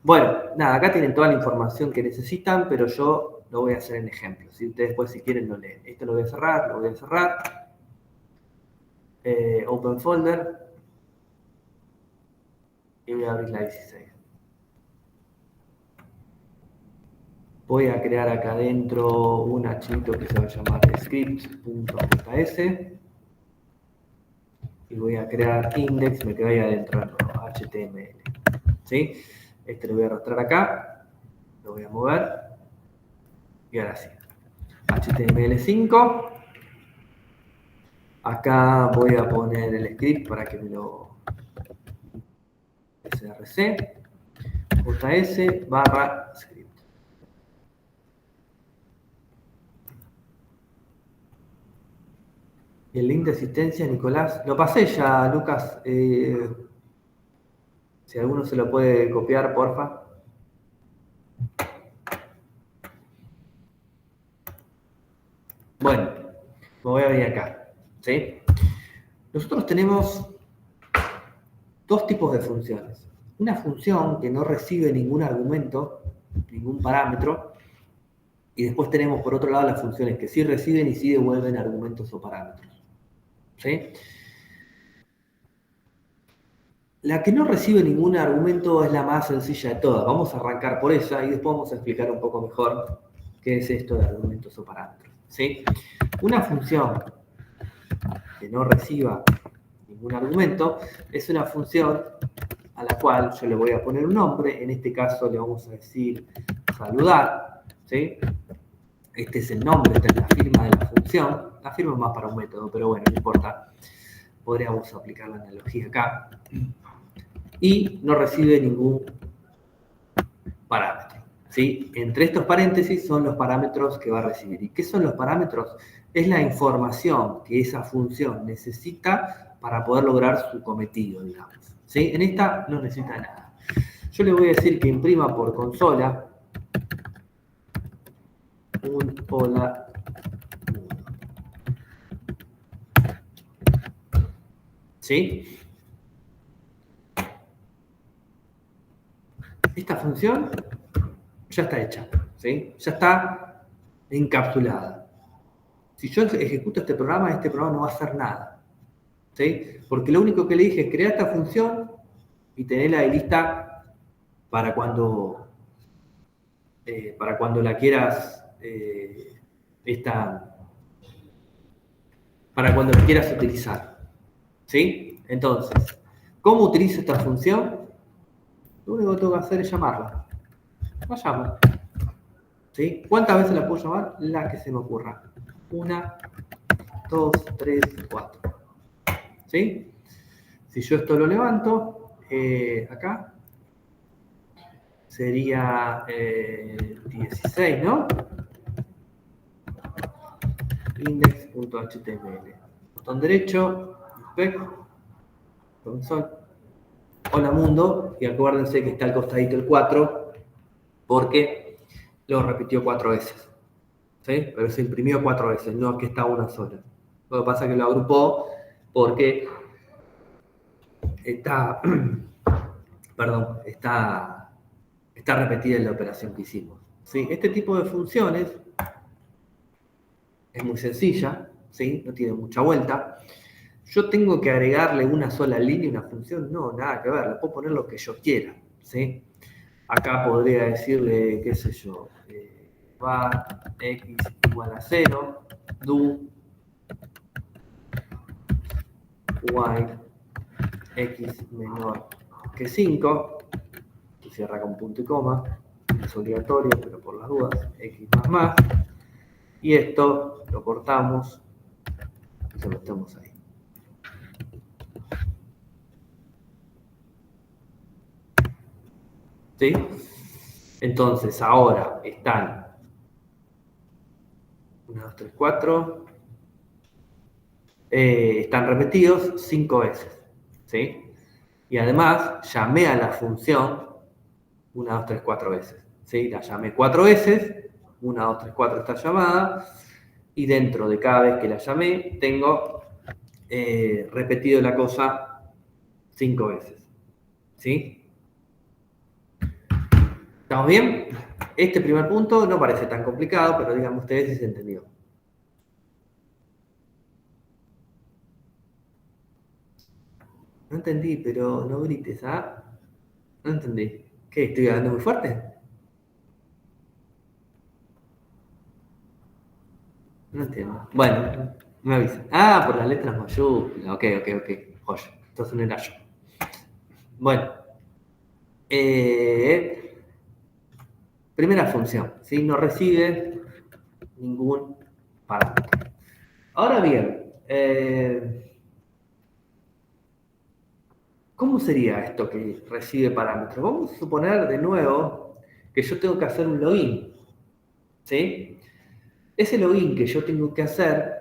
Bueno, nada, acá tienen toda la información que necesitan, pero yo lo voy a hacer en ejemplos. ¿Sí? Ustedes después, si quieren, lo leen. Esto lo voy a cerrar, Open folder. Y voy a abrir la 16. Voy a crear acá adentro un archivito que se va a llamar script.js. Y voy a crear index, me quedo ahí adentro, HTML. ¿Sí? Este lo voy a arrastrar acá, lo voy a mover. Y ahora sí. HTML5. Acá voy a poner el script para que me lo... src js/script. Y el link de asistencia, Nicolás, lo pasé ya, Lucas. Si alguno se lo puede copiar, porfa. Bueno, me voy a venir acá. ¿sí? Nosotros tenemos dos tipos de funciones. Una función que no recibe ningún argumento, ningún parámetro, y después tenemos por otro lado las funciones que sí reciben y sí devuelven argumentos o parámetros, ¿sí? La que no recibe ningún argumento es la más sencilla de todas. Vamos a arrancar por ella y después vamos a explicar un poco mejor qué es esto de argumentos o parámetros, ¿sí? Una función que no reciba ningún argumento es una función a la cual yo le voy a poner un nombre. En este caso le vamos a decir saludar, ¿sí? Este es el nombre, esta es la firma de la función. La firma es más para un método, pero bueno, no importa. Podríamos aplicar la analogía acá. Y no recibe ningún parámetro, ¿sí? Entre estos paréntesis son los parámetros que va a recibir. ¿Y qué son los parámetros? Es la información que esa función necesita para poder lograr su cometido, digamos, ¿sí? En esta no necesita nada. Yo le voy a decir que imprima por consola un hola mundo, ¿sí? Esta función ya está hecha, ¿sí? Ya está encapsulada. Si yo ejecuto este programa no va a hacer nada, ¿sí? Porque lo único que le dije es crear esta función y tenerla de lista para cuando la quieras, para cuando la quieras utilizar, ¿sí? Entonces, ¿cómo utilizo esta función? Lo único que tengo que hacer es llamarla. La llamo, ¿sí? ¿Cuántas veces la puedo llamar? La que se me ocurra. 1, 2, 3, 4. ¿Sí? Si yo esto lo levanto, acá, sería 16, ¿no? Index.html. Botón derecho, inspect, console. Hola mundo, y acuérdense que está al costadito el 4, porque lo repitió 4 veces. ¿Sí? Pero se imprimió 4 veces, no es que está una sola. Lo que pasa es que lo agrupó porque está repetida en la operación que hicimos, ¿sí? Este tipo de funciones es muy sencilla, ¿sí? No tiene mucha vuelta. Yo tengo que agregarle una sola línea a una función, no, nada que ver, le puedo poner lo que yo quiera, ¿sí? Acá podría decirle, qué sé yo, var x igual a 0, do y x menor que 5, y cierra con punto y coma, es obligatorio, pero por las dudas, x más, y esto lo cortamos y lo metemos ahí. ¿Sí? Entonces, ahora están 1, 2, 3, 4, están repetidos 5 veces, ¿sí? Y además llamé a la función 1, 2, 3, 4 veces, ¿sí? La llamé 4 veces, 1, 2, 3, 4 está llamada, y dentro de cada vez que la llamé tengo repetido la cosa 5 veces, ¿sí? ¿Estamos bien? Este primer punto no parece tan complicado, pero díganme ustedes si se entendió. No entendí, pero no grites, ¿ah? No entendí. ¿Qué? ¿Estoy hablando muy fuerte? No entiendo. Bueno, me avisan. Ah, por las letras mayúsculas. Ok. Joya. Entonces no era yo. Bueno. Primera función, ¿sí? No recibe ningún parámetro. Ahora bien, ¿cómo sería esto que recibe parámetros? Vamos a suponer de nuevo que yo tengo que hacer un login, ¿sí? Ese login que yo tengo que hacer,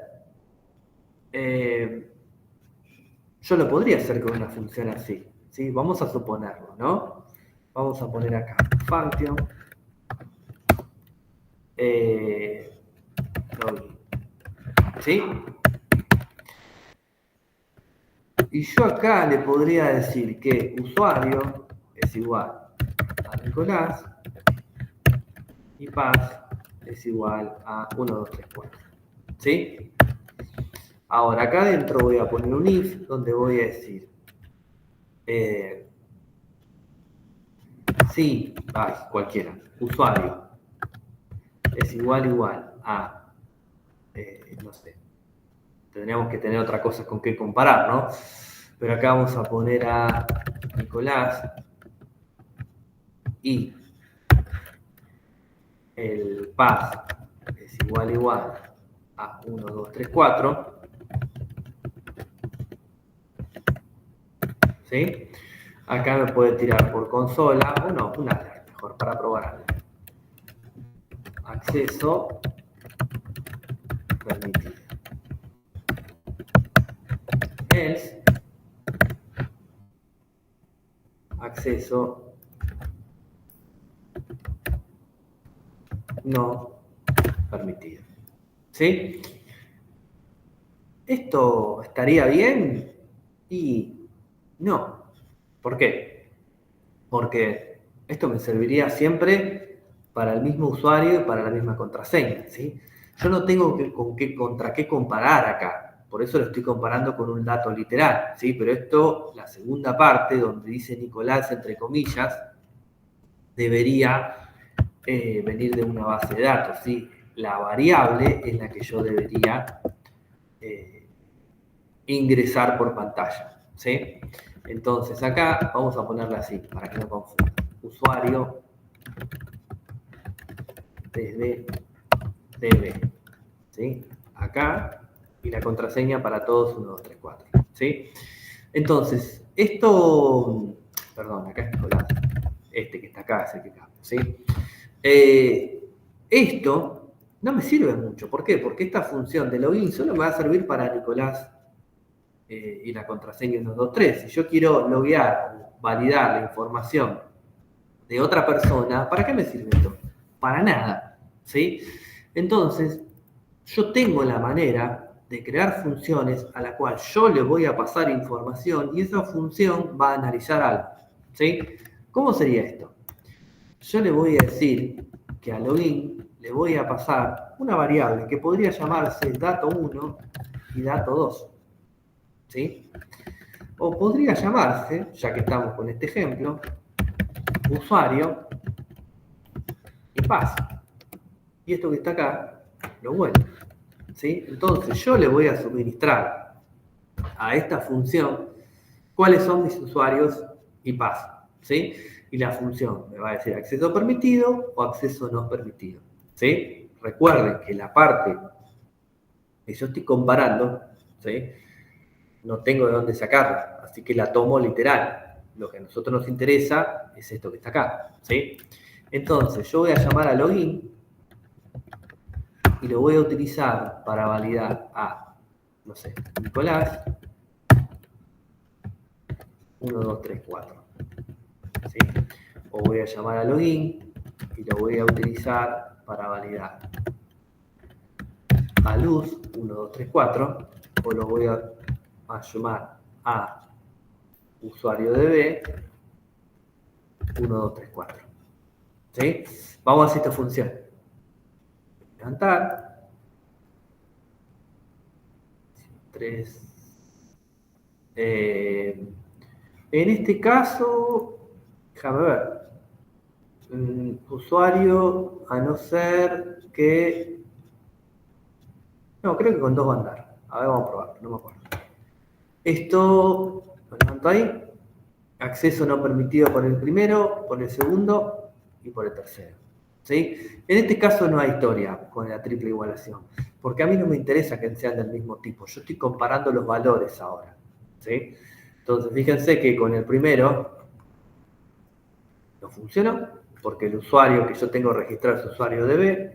yo lo podría hacer con una función así, ¿sí? Vamos a suponerlo, ¿no? Vamos a poner acá function login, ¿sí? Y yo acá le podría decir que usuario es igual a Nicolás y path es igual a 1, 2, 3, 4. ¿Sí? Ahora acá adentro voy a poner un if donde voy a decir sí, cualquiera, usuario es igual a, no sé, tendríamos que tener otra cosa con qué comparar, ¿no? Pero acá vamos a poner a Nicolás y el path es igual a 1, 2, 3, 4. ¿Sí? Acá me puede tirar por consola, o no, un alert, mejor, para probar algo. Acceso permitido. Else, acceso no permitido. ¿Sí? ¿Esto estaría bien? Y no. ¿Por qué? Porque esto me serviría siempre para el mismo usuario y para la misma contraseña, ¿sí? Yo no tengo contra qué comparar acá, por eso lo estoy comparando con un dato literal, ¿sí? Pero esto, la segunda parte, donde dice Nicolás entre comillas, debería venir de una base de datos, ¿sí? La variable es la que yo debería ingresar por pantalla, ¿sí? Entonces acá vamos a ponerla así, para que no confunda. Usuario desde DB, ¿sí? Acá, y la contraseña para todos 1, 2, 3, 4, ¿sí? Entonces, esto, perdón, acá es Nicolás, este que está acá es el que cambia, ¿sí? Esto no me sirve mucho, ¿por qué? Porque esta función de login solo me va a servir para Nicolás y la contraseña 1, 2, 3. Si yo quiero loguear, validar la información de otra persona, ¿para qué me sirve esto? Para nada, ¿sí? Entonces, yo tengo la manera de crear funciones a la cual yo le voy a pasar información y esa función va a analizar algo, ¿sí? ¿Cómo sería esto? Yo le voy a decir que a login le voy a pasar una variable que podría llamarse dato1 y dato2, ¿sí? O podría llamarse, ya que estamos con este ejemplo, usuario y path. Y esto que está acá, lo vuelvo, ¿sí? Entonces yo le voy a suministrar a esta función cuáles son mis usuarios y path, ¿sí? Y la función me va a decir acceso permitido o acceso no permitido, ¿sí? Recuerden que la parte que yo estoy comparando, ¿sí? No tengo de dónde sacarla, así que la tomo literal. Lo que a nosotros nos interesa es esto que está acá, ¿sí? Entonces, yo voy a llamar a login y lo voy a utilizar para validar a, no sé, Nicolás 1, 2, 3, 4, ¿sí? O voy a llamar a login y lo voy a utilizar para validar a Luz 1, 2, 3, 4, o lo voy a llamar a usuario DB 1, 2, 3, 4. ¿Sí? Vamos a ver si esto funciona. Levantar. 3. En este caso, déjame ver. Usuario, a no ser que... No, creo que con 2 va a andar. A ver, vamos a probar, no me acuerdo. Esto, lo levanto ahí. Acceso no permitido por el primero, por el segundo y por el tercero, ¿sí? En este caso no hay historia con la triple igualación, porque a mí no me interesa que sean del mismo tipo. Yo estoy comparando los valores ahora, ¿sí? Entonces, fíjense que con el primero no funcionó, porque el usuario que yo tengo registrado es usuario DB,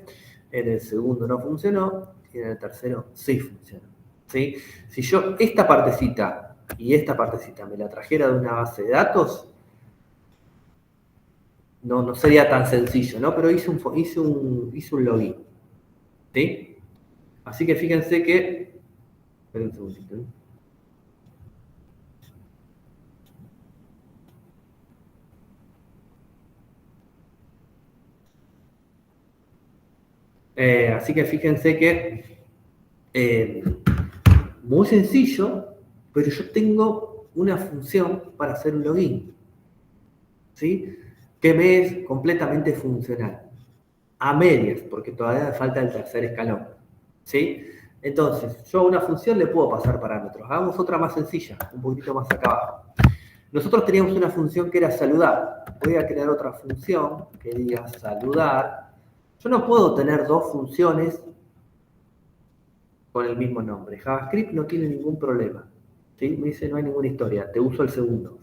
en el segundo no funcionó, y en el tercero sí funcionó, ¿sí? Si yo esta partecita y esta partecita me la trajera de una base de datos, no sería tan sencillo, ¿no? Pero hice un login, ¿sí? Así que fíjense que... Esperen un segundito, ¿eh? Así que fíjense que muy sencillo, pero yo tengo una función para hacer un login, ¿sí? Que me es completamente funcional. A medias, porque todavía me falta el tercer escalón, ¿sí? Entonces, yo a una función le puedo pasar parámetros. Hagamos otra más sencilla, un poquito más acá abajo. Nosotros teníamos una función que era saludar. Voy a crear otra función que diga saludar. Yo no puedo tener dos funciones con el mismo nombre. JavaScript no tiene ningún problema, ¿sí? Me dice no hay ninguna historia, te uso el segundo.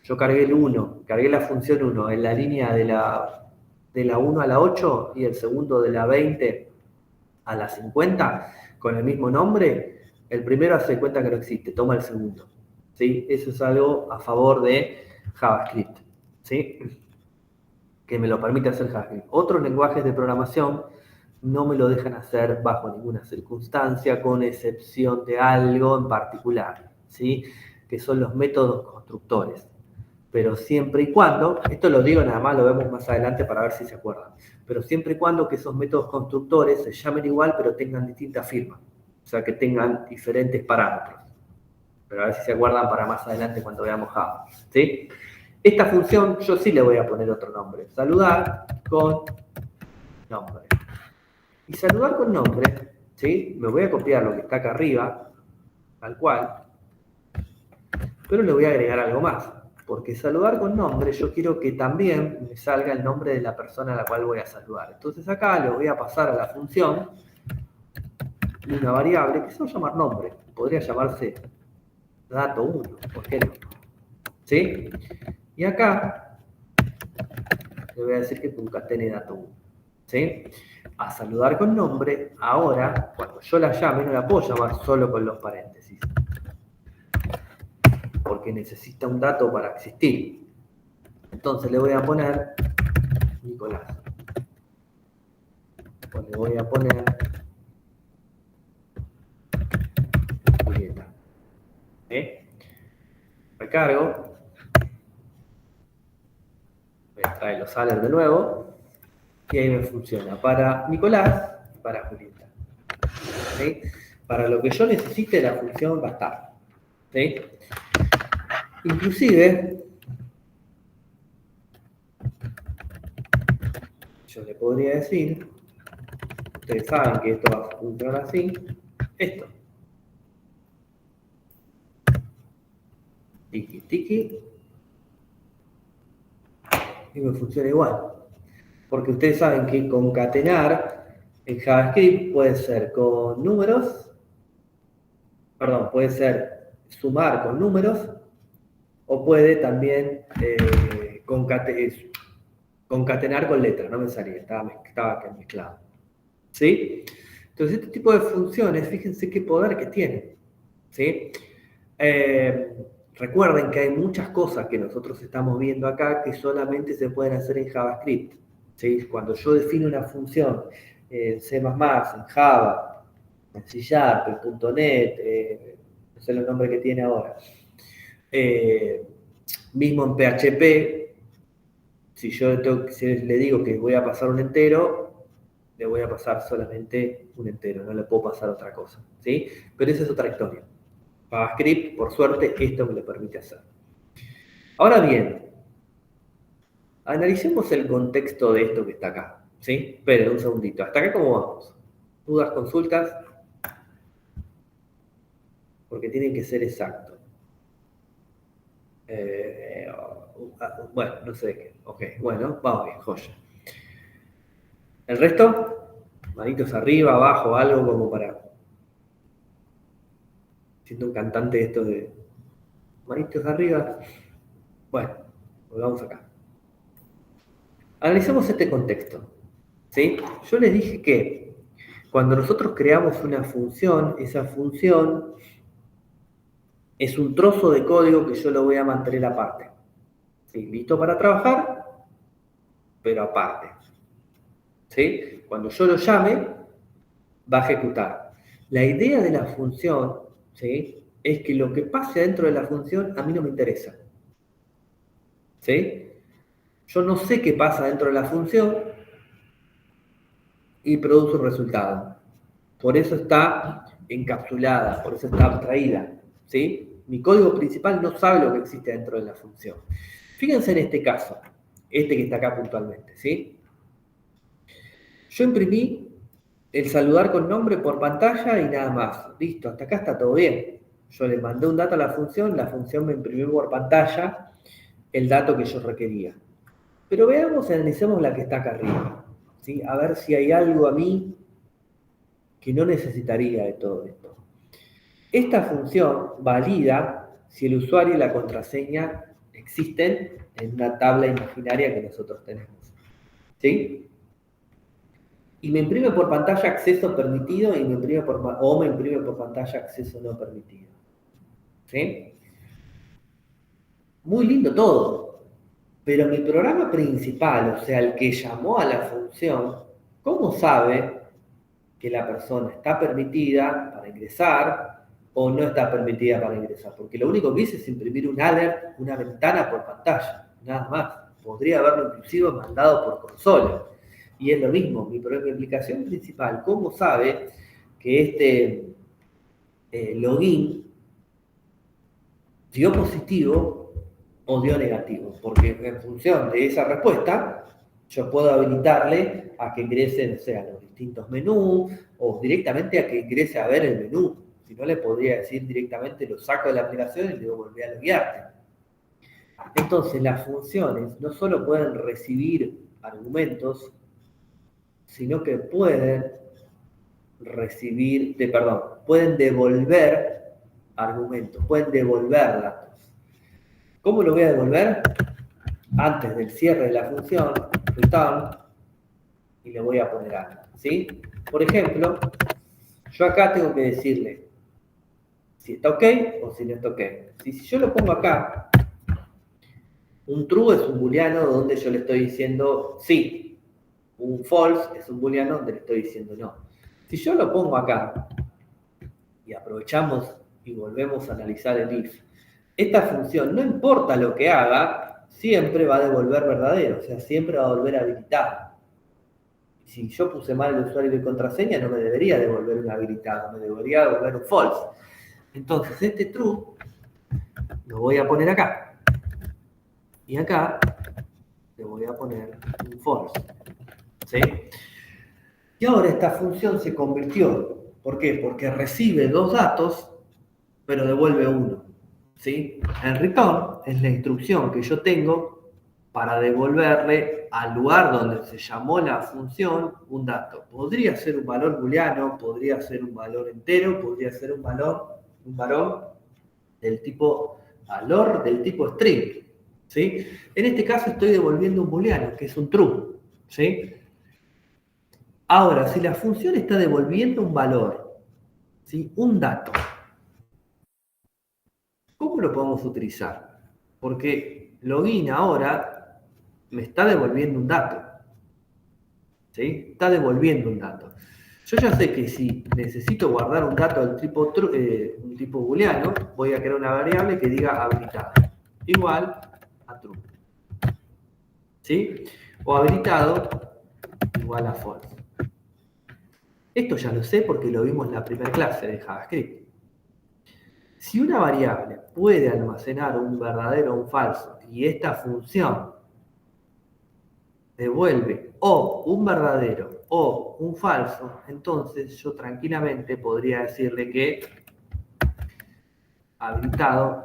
Yo cargué el 1, cargué la función 1 en la línea de la 1 a la 8 y el segundo de la 20 a la 50 con el mismo nombre. El primero hace cuenta que no existe, toma el segundo, ¿sí? Eso es algo a favor de JavaScript, ¿sí? Que me lo permite hacer JavaScript. Otros lenguajes de programación no me lo dejan hacer bajo ninguna circunstancia, con excepción de algo en particular, ¿sí? Que son los métodos constructores. Pero siempre y cuando, esto lo digo nada más, lo vemos más adelante para ver si se acuerdan, pero siempre y cuando que esos métodos constructores se llamen igual, pero tengan distintas firmas, o sea, que tengan diferentes parámetros. Pero a ver si se acuerdan para más adelante cuando veamos Java, ¿sí? Esta función yo sí le voy a poner otro nombre, saludar con nombre. Y saludar con nombre, ¿sí? Me voy a copiar lo que está acá arriba, tal cual, pero le voy a agregar algo más. Porque saludar con nombre, yo quiero que también me salga el nombre de la persona a la cual voy a saludar. Entonces acá le voy a pasar a la función una variable que se va a llamar nombre. Podría llamarse dato1, ¿por qué no? ¿Sí? Y acá le voy a decir que concatene dato1. ¿Sí? A saludar con nombre, ahora, cuando yo la llame, no la puedo llamar solo con los paréntesis, porque necesita un dato para existir. Entonces le voy a poner Nicolás. O le voy a poner Julieta. Recargo. Voy a traer los alers de nuevo. Y ahí me funciona para Nicolás y para Julieta. ¿Sí? Para lo que yo necesite la función va a estar. ¿Sí? Inclusive, yo le podría decir, ustedes saben que esto va a funcionar así, esto. Tiki, tiki. Y me funciona igual. Porque ustedes saben que concatenar en JavaScript puede ser con números, perdón, puede ser sumar con números, o puede también concatenar con letras, no me salía, estaba mezclado. ¿Sí? Entonces, este tipo de funciones, fíjense qué poder que tienen. ¿Sí? Recuerden que hay muchas cosas que nosotros estamos viendo acá que solamente se pueden hacer en JavaScript. ¿Sí? Cuando yo defino una función en C++, en Java, en C Sharp, en .NET, no sé los nombres que tiene ahora, mismo en PHP, si yo le digo que voy a pasar un entero, le voy a pasar solamente un entero, no le puedo pasar otra cosa, ¿sí? Pero esa es otra historia. JavaScript, por suerte, esto me lo permite hacer. Ahora bien, analicemos el contexto de esto que está acá, ¿sí? Esperen un segundito, ¿hasta acá cómo vamos? ¿Dudas, consultas? Porque tienen que ser exactos. Bueno, no sé de qué. Ok, bueno, vamos bien, joya. ¿El resto? Manitos arriba, abajo, algo como para... Siento un cantante de esto de... Manitos arriba. Bueno, volvamos acá. Analicemos este contexto, ¿sí? Yo les dije que cuando nosotros creamos una función, esa función es un trozo de código que yo lo voy a mantener aparte. ¿Sí? Listo para trabajar, pero aparte. ¿Sí? Cuando yo lo llame, va a ejecutar. La idea de la función, ¿sí? Es que lo que pase dentro de la función a mí no me interesa. ¿Sí? Yo no sé qué pasa dentro de la función, y produce un resultado. Por eso está encapsulada, por eso está abstraída, ¿sí? Mi código principal no sabe lo que existe dentro de la función. Fíjense en este caso, este que está acá puntualmente, ¿sí? Yo imprimí el saludar con nombre por pantalla y nada más. Listo, hasta acá está todo bien. Yo le mandé un dato a la función me imprimió por pantalla el dato que yo requería. Pero veamos, analicemos la que está acá arriba, ¿sí? A ver si hay algo a mí que no necesitaría de todo esto. Esta función valida si el usuario y la contraseña existen en una tabla imaginaria que nosotros tenemos, ¿sí? Y me imprime por pantalla acceso permitido y me imprime por pantalla acceso no permitido, ¿sí? Muy lindo todo, pero mi programa principal, o sea, el que llamó a la función, ¿cómo sabe que la persona está permitida para ingresar o no está permitida para ingresar? Porque lo único que hice es imprimir un alert, una ventana por pantalla, nada más. Podría haberlo inclusive mandado por consola. Y es lo mismo, mi aplicación principal, ¿cómo sabe que este login dio positivo o dio negativo? Porque en función de esa respuesta, yo puedo habilitarle a que ingrese, no sé, a los distintos menús o directamente a que ingrese a ver el menú. Si no, le podría decir directamente lo saco de la aplicación y le digo volver a loguearte. Entonces, las funciones no solo pueden recibir argumentos, sino que pueden pueden devolver argumentos, pueden devolver datos. ¿Cómo lo voy a devolver? Antes del cierre de la función, return, y le voy a poner algo, ¿sí? Por ejemplo, yo acá tengo que decirle si está ok o si no está ok. Si yo lo pongo acá, un true es un booleano donde yo le estoy diciendo sí. Un false es un booleano donde le estoy diciendo no. Si yo lo pongo acá, y aprovechamos y volvemos a analizar el if, esta función, no importa lo que haga, siempre va a devolver verdadero, o sea, siempre va a volver habilitado. Si yo puse mal el usuario y la contraseña, no me debería devolver un habilitado, me debería devolver un false. Entonces, este true lo voy a poner acá. Y acá le voy a poner un false. ¿Sí? Y ahora esta función se convirtió. ¿Por qué? Porque recibe dos datos, pero devuelve uno. ¿Sí? El return es la instrucción que yo tengo para devolverle al lugar donde se llamó la función un dato. Podría ser un valor booleano, podría ser un valor entero, podría ser un valor del tipo valor del tipo string. ¿Sí? En este caso estoy devolviendo un booleano, que es un true. ¿Sí? Ahora, si la función está devolviendo un valor, ¿sí? Un dato, ¿cómo lo podemos utilizar? Porque login ahora me está devolviendo un dato. ¿Sí? Está devolviendo un dato. Yo ya sé que si necesito guardar un dato del tipo, un tipo booleano, voy a crear una variable que diga habilitado, igual a true. ¿Sí? O habilitado igual a false. Esto ya lo sé porque lo vimos en la primera clase de JavaScript. Si una variable puede almacenar un verdadero o un falso y esta función devuelve o un verdadero o un falso, entonces yo tranquilamente podría decirle que habilitado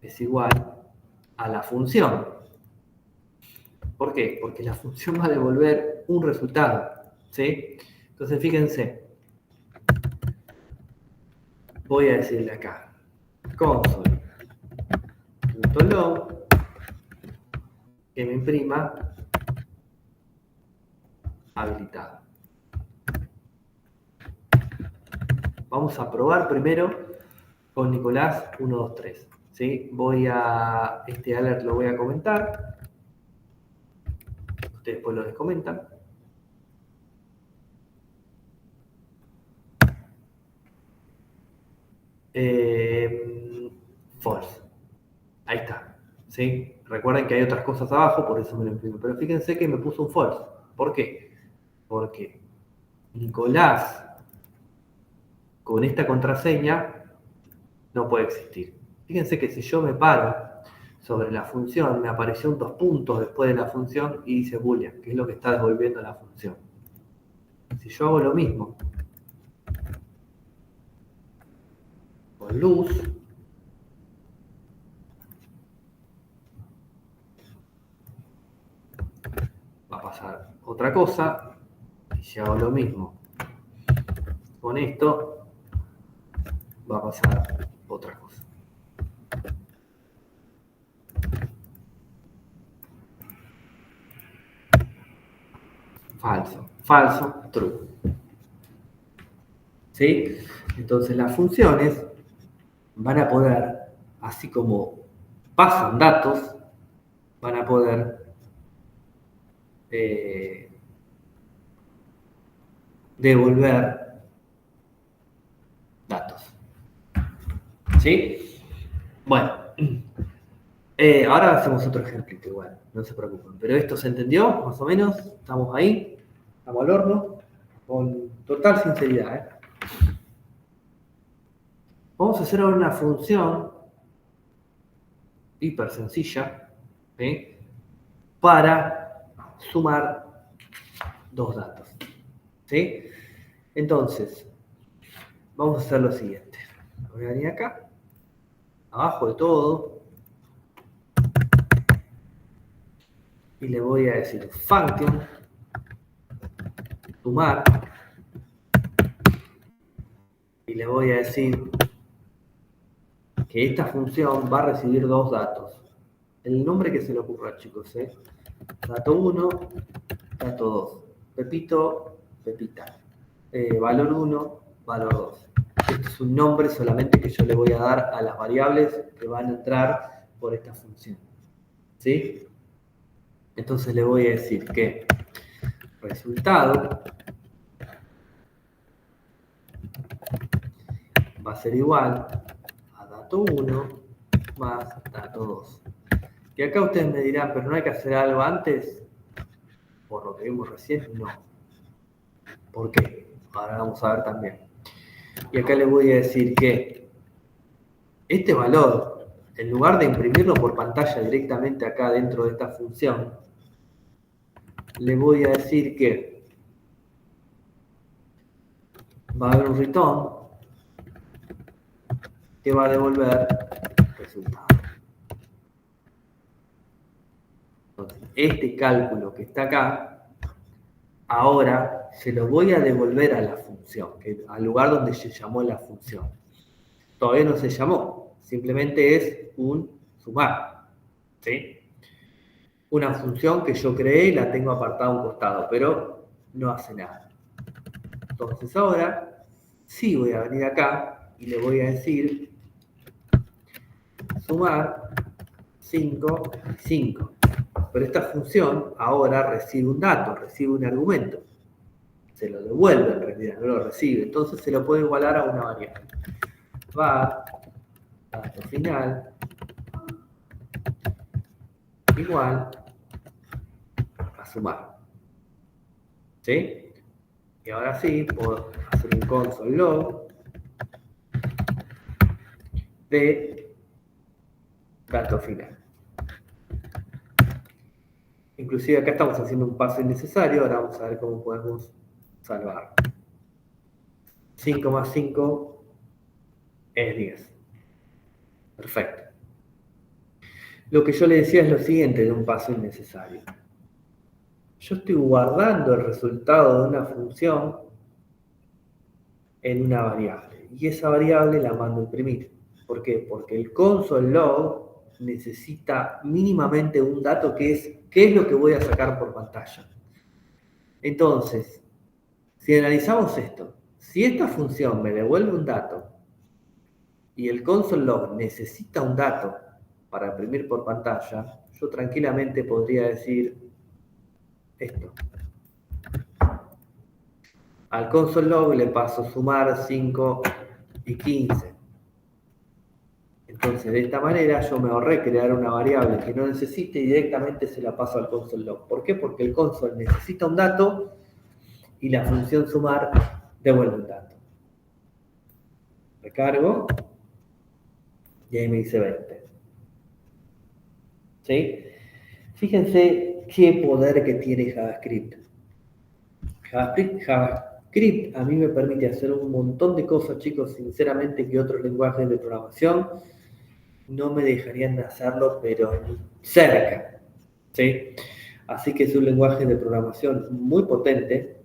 es igual a la función. ¿Por qué? Porque la función va a devolver un resultado, ¿sí? Entonces fíjense, voy a decirle acá, console.log, que me imprima habilitado. Vamos a probar primero con Nicolás 1, 2, 3. ¿Sí? Este alert lo voy a comentar. Ustedes después lo descomentan. False. Ahí está. ¿Sí? Recuerden que hay otras cosas abajo, por eso me lo imprimo. Pero fíjense que me puso un false. ¿Por qué? Porque Nicolás con esta contraseña no puede existir. Fíjense que si yo me paro sobre la función, me aparecieron 2 puntos después de la función y dice boolean, que es lo que está devolviendo la función. Si yo hago lo mismo con luz, va a pasar otra cosa. Y si hago lo mismo con esto, va a pasar otra cosa. Falso, falso, true. ¿Sí? Entonces las funciones van a poder, así como pasan datos, van a poder devolver datos. ¿Sí? Bueno, ahora hacemos otro ejemplito igual, no se preocupen. Pero esto se entendió, más o menos. Estamos ahí, estamos al horno, con total sinceridad. Vamos a hacer ahora una función hiper sencilla, ¿sí? Para sumar 2 datos. ¿Sí? Entonces, vamos a hacer lo siguiente. Voy a venir acá, abajo de todo, y le voy a decir function sumar, y le voy a decir que esta función va a recibir 2 datos. El nombre que se le ocurra, chicos, dato 1, dato 2. Pepito, Pepita. Valor 1, valor 2. Este es un nombre solamente que yo le voy a dar a las variables que van a entrar por esta función. ¿Sí? Entonces le voy a decir que resultado va a ser igual a dato 1 más dato 2. Y acá ustedes me dirán, pero no hay que hacer algo antes, por lo que vimos recién, no. ¿Por qué? Ahora vamos a ver también. Y acá le voy a decir que este valor, en lugar de imprimirlo por pantalla directamente acá dentro de esta función, le voy a decir que va a haber un return que va a devolver resultado. Entonces, este cálculo que está acá, ahora se lo voy a devolver a la función, al lugar donde se llamó la función. Todavía no se llamó, simplemente es un sumar. ¿Sí? Una función que yo creé y la tengo apartada a un costado, pero no hace nada. Entonces ahora sí voy a venir acá y le voy a decir sumar 5 y 5. Pero esta función ahora recibe un dato, recibe un argumento. Se lo devuelve en realidad, no lo recibe. Entonces se lo puede igualar a una variable. Va, dato final, igual a sumar. ¿Sí? Y ahora sí, puedo hacer un console log de dato final. Inclusive acá estamos haciendo un paso innecesario, ahora vamos a ver cómo podemos salvar. 5 más 5 es 10. Perfecto. Lo que yo le decía es lo siguiente de un paso innecesario. Yo estoy guardando el resultado de una función en una variable. Y esa variable la mando a imprimir. ¿Por qué? Porque el console log necesita mínimamente un dato que es qué es lo que voy a sacar por pantalla. Entonces, si analizamos esto, si esta función me devuelve un dato y el console log necesita un dato para imprimir por pantalla, yo tranquilamente podría decir esto. Al console log le paso sumar 5 y 15. Entonces, de esta manera yo me ahorré crear una variable que no necesite y directamente se la paso al console log. ¿Por qué? Porque el console necesita un dato y la función sumar devuelve un dato. Recargo y ahí me dice 20. ¿Sí? Fíjense qué poder que tiene JavaScript. JavaScript a mí me permite hacer un montón de cosas, chicos, sinceramente, que otros lenguajes de programación no me dejarían hacerlo, pero ni cerca. ¿Sí? Así que es un lenguaje de programación muy potente,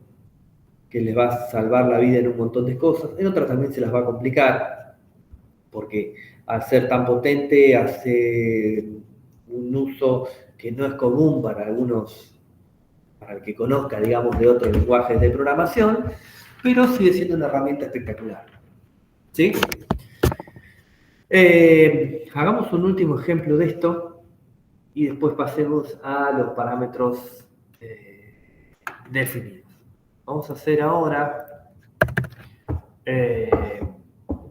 que les va a salvar la vida en un montón de cosas. En otras también se las va a complicar, porque al ser tan potente hace un uso que no es común para algunos, para el que conozca, digamos, de otros lenguajes de programación, pero sigue siendo una herramienta espectacular. ¿Sí? Hagamos un último ejemplo de esto y después pasemos a los parámetros definidos. Vamos a hacer ahora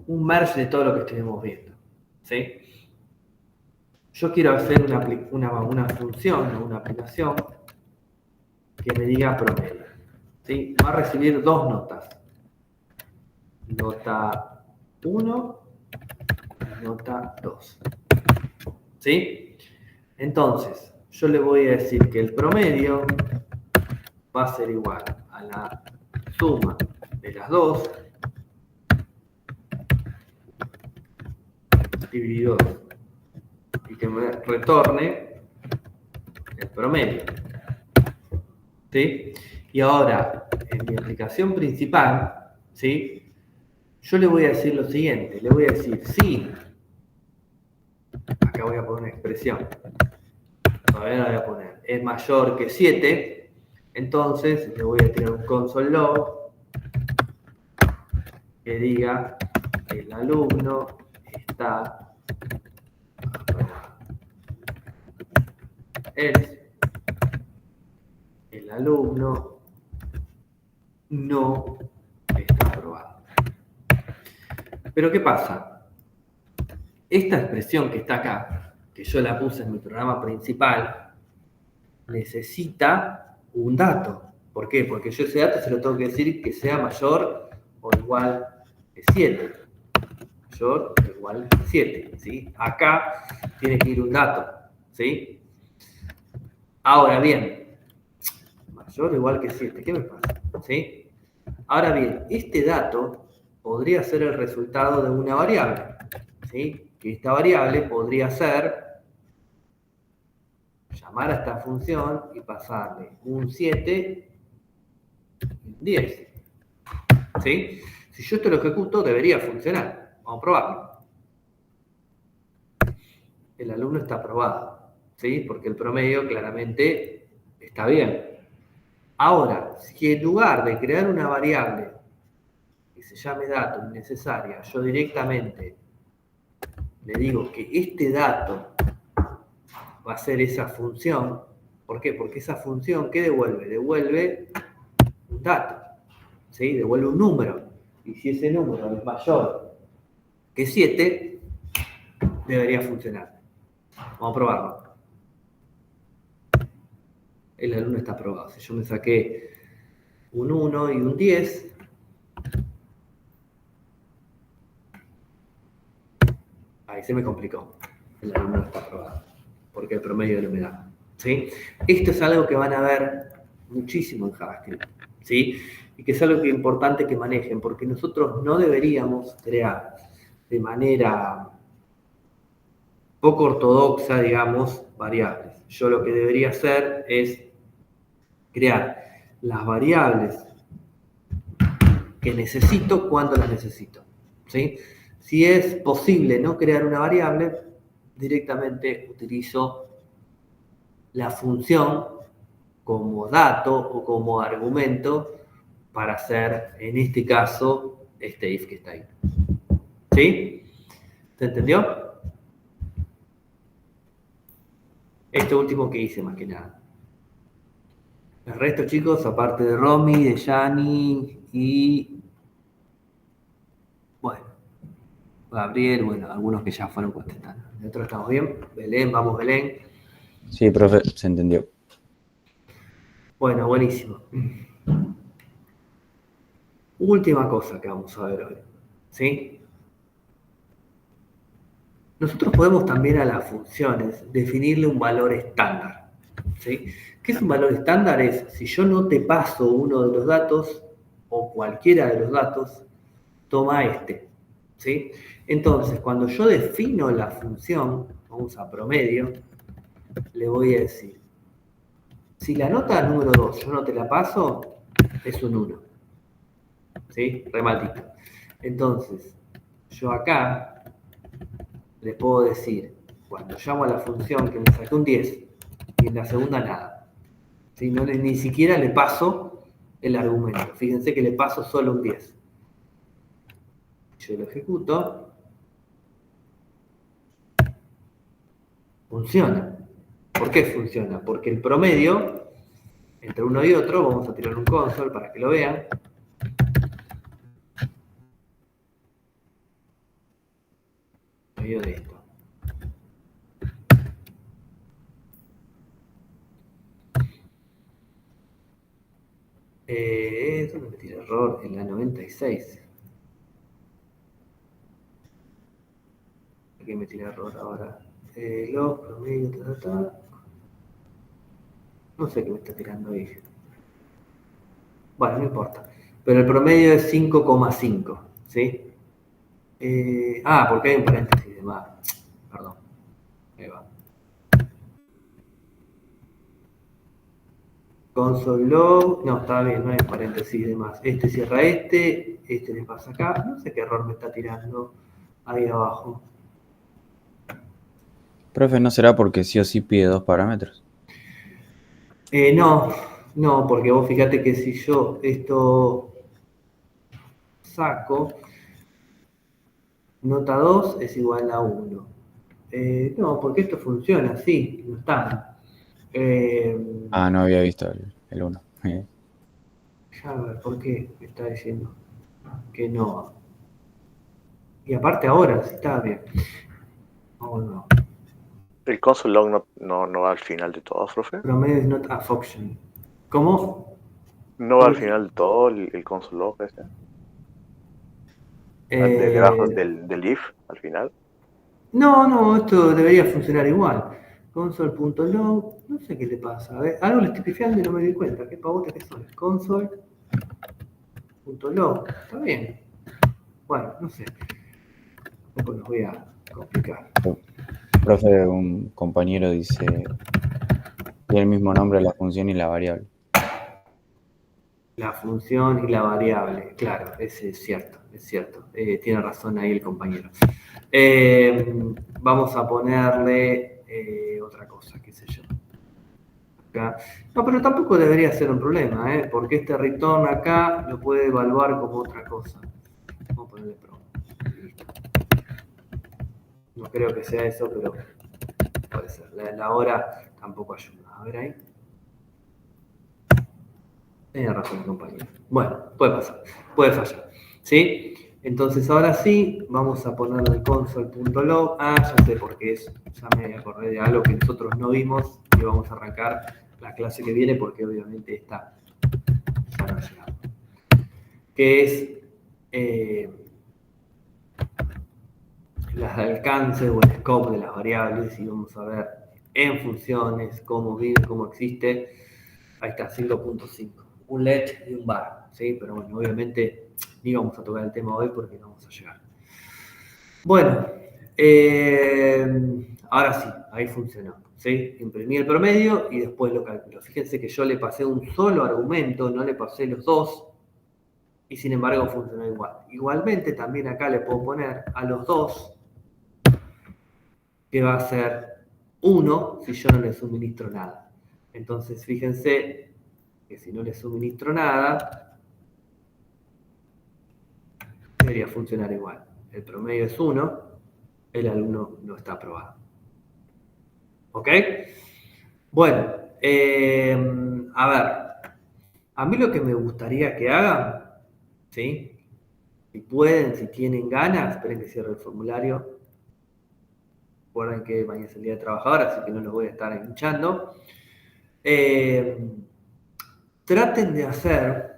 un merge de todo lo que estuvimos viendo. ¿Sí? Yo quiero hacer una función o una aplicación que me diga promedio. ¿Sí? Va a recibir dos notas. Nota 1 y nota 2. ¿Sí? Entonces, yo le voy a decir que el promedio va a ser igual a la suma de las dos dividido 2 y que me retorne el promedio. ¿Sí? Y ahora, en mi aplicación principal, ¿sí? Yo le voy a decir lo siguiente, le voy a decir si, acá voy a poner una expresión, todavía la voy a poner, es mayor que 7, entonces le voy a tirar un console log que diga que el alumno está aprobado. El alumno no está aprobado. Pero ¿qué pasa? Esta expresión que está acá, que yo la puse en mi programa principal, necesita un dato. ¿Por qué? Porque yo ese dato se lo tengo que decir que sea mayor o igual que 7. Mayor o igual que 7. ¿Sí? Acá tiene que ir un dato. ¿Sí? Ahora bien, mayor o igual que 7. ¿Qué me pasa? ¿Sí? Ahora bien, este dato podría ser el resultado de una variable. ¿Sí? Que esta variable podría ser llamar a esta función y pasarle un 7 y un 10. ¿Sí? Si yo esto lo ejecuto, debería funcionar. Vamos a probarlo. El alumno está aprobado. ¿Sí? Porque el promedio claramente está bien. Ahora, si en lugar de crear una variable que se llame dato innecesaria, yo directamente le digo que este dato va a ser esa función. ¿Por qué? Porque esa función, ¿qué devuelve? Devuelve un dato, ¿sí? Devuelve un número. Y si ese número es mayor que 7, debería funcionar. Vamos a probarlo. El alumno está aprobado. Si yo me saqué un 1 y un 10, ahí se me complicó. El alumno está aprobado, porque el promedio no me da. ¿Sí? Esto es algo que van a ver muchísimo en JavaScript. ¿Sí? Y que es algo que es importante que manejen, porque nosotros no deberíamos crear de manera poco ortodoxa, digamos, variables. Yo lo que debería hacer es crear las variables que necesito cuando las necesito. ¿Sí? Si es posible no crear una variable, directamente utilizo la función como dato o como argumento para hacer, en este caso, este if que está ahí. ¿Sí? ¿Se entendió? Esto último que hice más que nada. El resto, chicos, aparte de Romy, de Yani y... bueno, Gabriel, bueno, algunos que ya fueron contestando. Nosotros estamos bien. Belén, vamos Belén. Sí, profe, se entendió. Bueno, buenísimo. Última cosa que vamos a ver hoy, ¿sí? Nosotros podemos también a las funciones definirle un valor estándar, ¿sí? ¿Qué es un valor estándar? Es si yo no te paso uno de los datos o cualquiera de los datos, toma este, ¿sí? Entonces, cuando yo defino la función, vamos a promedio, le voy a decir, si la nota número 2 yo no te la paso, es un 1, ¿sí? Re maldito. Entonces, yo acá le puedo decir, cuando llamo a la función que me saqué un 10, y en la segunda nada. ¿Sí? No ni siquiera le paso el argumento. Fíjense que le paso solo un 10. Yo lo ejecuto. Funciona. ¿Por qué funciona? Porque el promedio entre uno y otro, vamos a tirar un console para que lo vean. Medio de esto. ¿Dónde me tira error? En la 96. Aquí me tira error ahora. Los promedios, no sé qué me está tirando ahí. Bueno, no importa. Pero el promedio es 5,5, ¿sí? Porque hay un paréntesis de más. Perdón. Ahí va. Console log. No, está bien, no hay un paréntesis de más. Este cierra este le pasa acá. No sé qué error me está tirando ahí abajo. Profe, ¿no será porque sí o sí pide 2 parámetros? No, porque vos fíjate que si yo esto saco, nota 2 es igual a 1. No, porque esto funciona así, no está. No había visto el 1. Ya, a ver, ¿por qué me está diciendo que no? Y aparte ahora, sí está bien. Oh, no. El console log no va al final de todo, profe. Promedio is not a function. ¿Cómo? No va al final de todo el console log ese. Debajo Eh, del if, al final. no, esto debería funcionar igual. Console.log, no sé qué le pasa. A ver, algo le estoy pifiando y no me di cuenta. ¿Qué pavote que son? Console.log, está bien. Bueno, no sé. Tampoco los voy a complicar. Profe, un compañero dice, tiene el mismo nombre la función y la variable. La función y la variable, claro, ese es cierto, es cierto. Tiene razón ahí el compañero. Vamos a ponerle otra cosa, qué sé yo. Acá. No, pero tampoco debería ser un problema, porque este return acá lo puede evaluar como otra cosa. Vamos a ponerle pro. Listo. No creo que sea eso, pero puede ser. La hora tampoco ayuda. A ver ahí. Tiene razón, compañero. Bueno, puede pasar, puede fallar. ¿Sí? Entonces ahora sí, vamos a ponerle el console.log. Ya sé por qué es. Ya me acordé de algo que nosotros no vimos y vamos a arrancar la clase que viene porque obviamente esta ya no llegamos. Que es el alcance o el scope de las variables y vamos a ver en funciones cómo vive, cómo existe. Ahí está, 5.5. Un let y un bar, ¿sí? Pero bueno, obviamente ni vamos a tocar el tema hoy porque no vamos a llegar. Bueno, ahora sí, ahí funcionó, ¿sí? Imprimí el promedio y después lo calculo. Fíjense que yo le pasé un solo argumento, no le pasé los dos, y sin embargo funcionó igual. Igualmente también acá le puedo poner a los dos, que va a ser 1 si yo no le suministro nada. Entonces fíjense que si no le suministro nada, debería funcionar igual. El promedio es 1, el alumno no está aprobado. ¿Ok? Bueno, a ver, a mí lo que me gustaría que hagan, ¿sí? Si pueden, si tienen ganas, esperen que cierre el formulario. Recuerden que mañana es el día de trabajador, así que no los voy a estar hinchando. Traten de hacer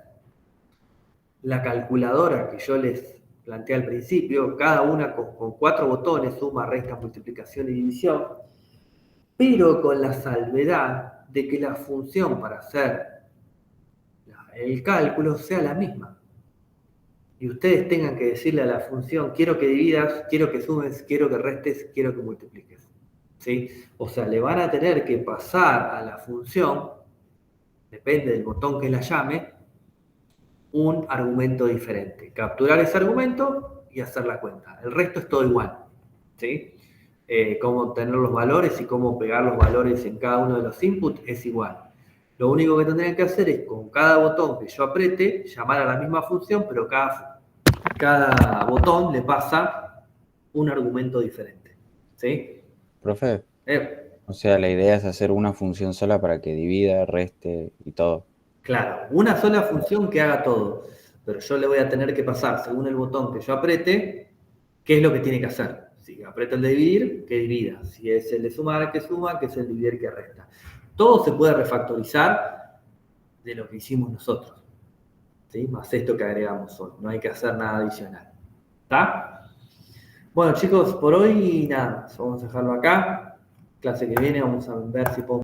la calculadora que yo les planteé al principio, cada una con 4 botones, suma, resta, multiplicación y división, pero con la salvedad de que la función para hacer el cálculo sea la misma. Y ustedes tengan que decirle a la función, quiero que dividas, quiero que sumes, quiero que restes, quiero que multipliques. ¿Sí? O sea, le van a tener que pasar a la función, depende del botón que la llame, un argumento diferente. Capturar ese argumento y hacer la cuenta. El resto es todo igual. ¿Sí? Cómo tener los valores y cómo pegar los valores en cada uno de los inputs es igual. Lo único que tendrían que hacer es con cada botón que yo apriete, llamar a la misma función, pero cada botón le pasa un argumento diferente. ¿Sí? Profe, o sea, la idea es hacer una función sola para que divida, reste y todo. Claro, una sola función que haga todo, pero yo le voy a tener que pasar, según el botón que yo apriete, qué es lo que tiene que hacer. Si aprieto el de dividir, que divida. Si es el de sumar, que suma, que es el dividir, que resta. Todo se puede refactorizar de lo que hicimos nosotros. ¿Sí? Más esto que agregamos hoy. No hay que hacer nada adicional. ¿Está? Bueno, chicos, por hoy nada. Vamos a dejarlo acá. Clase que viene vamos a ver si podemos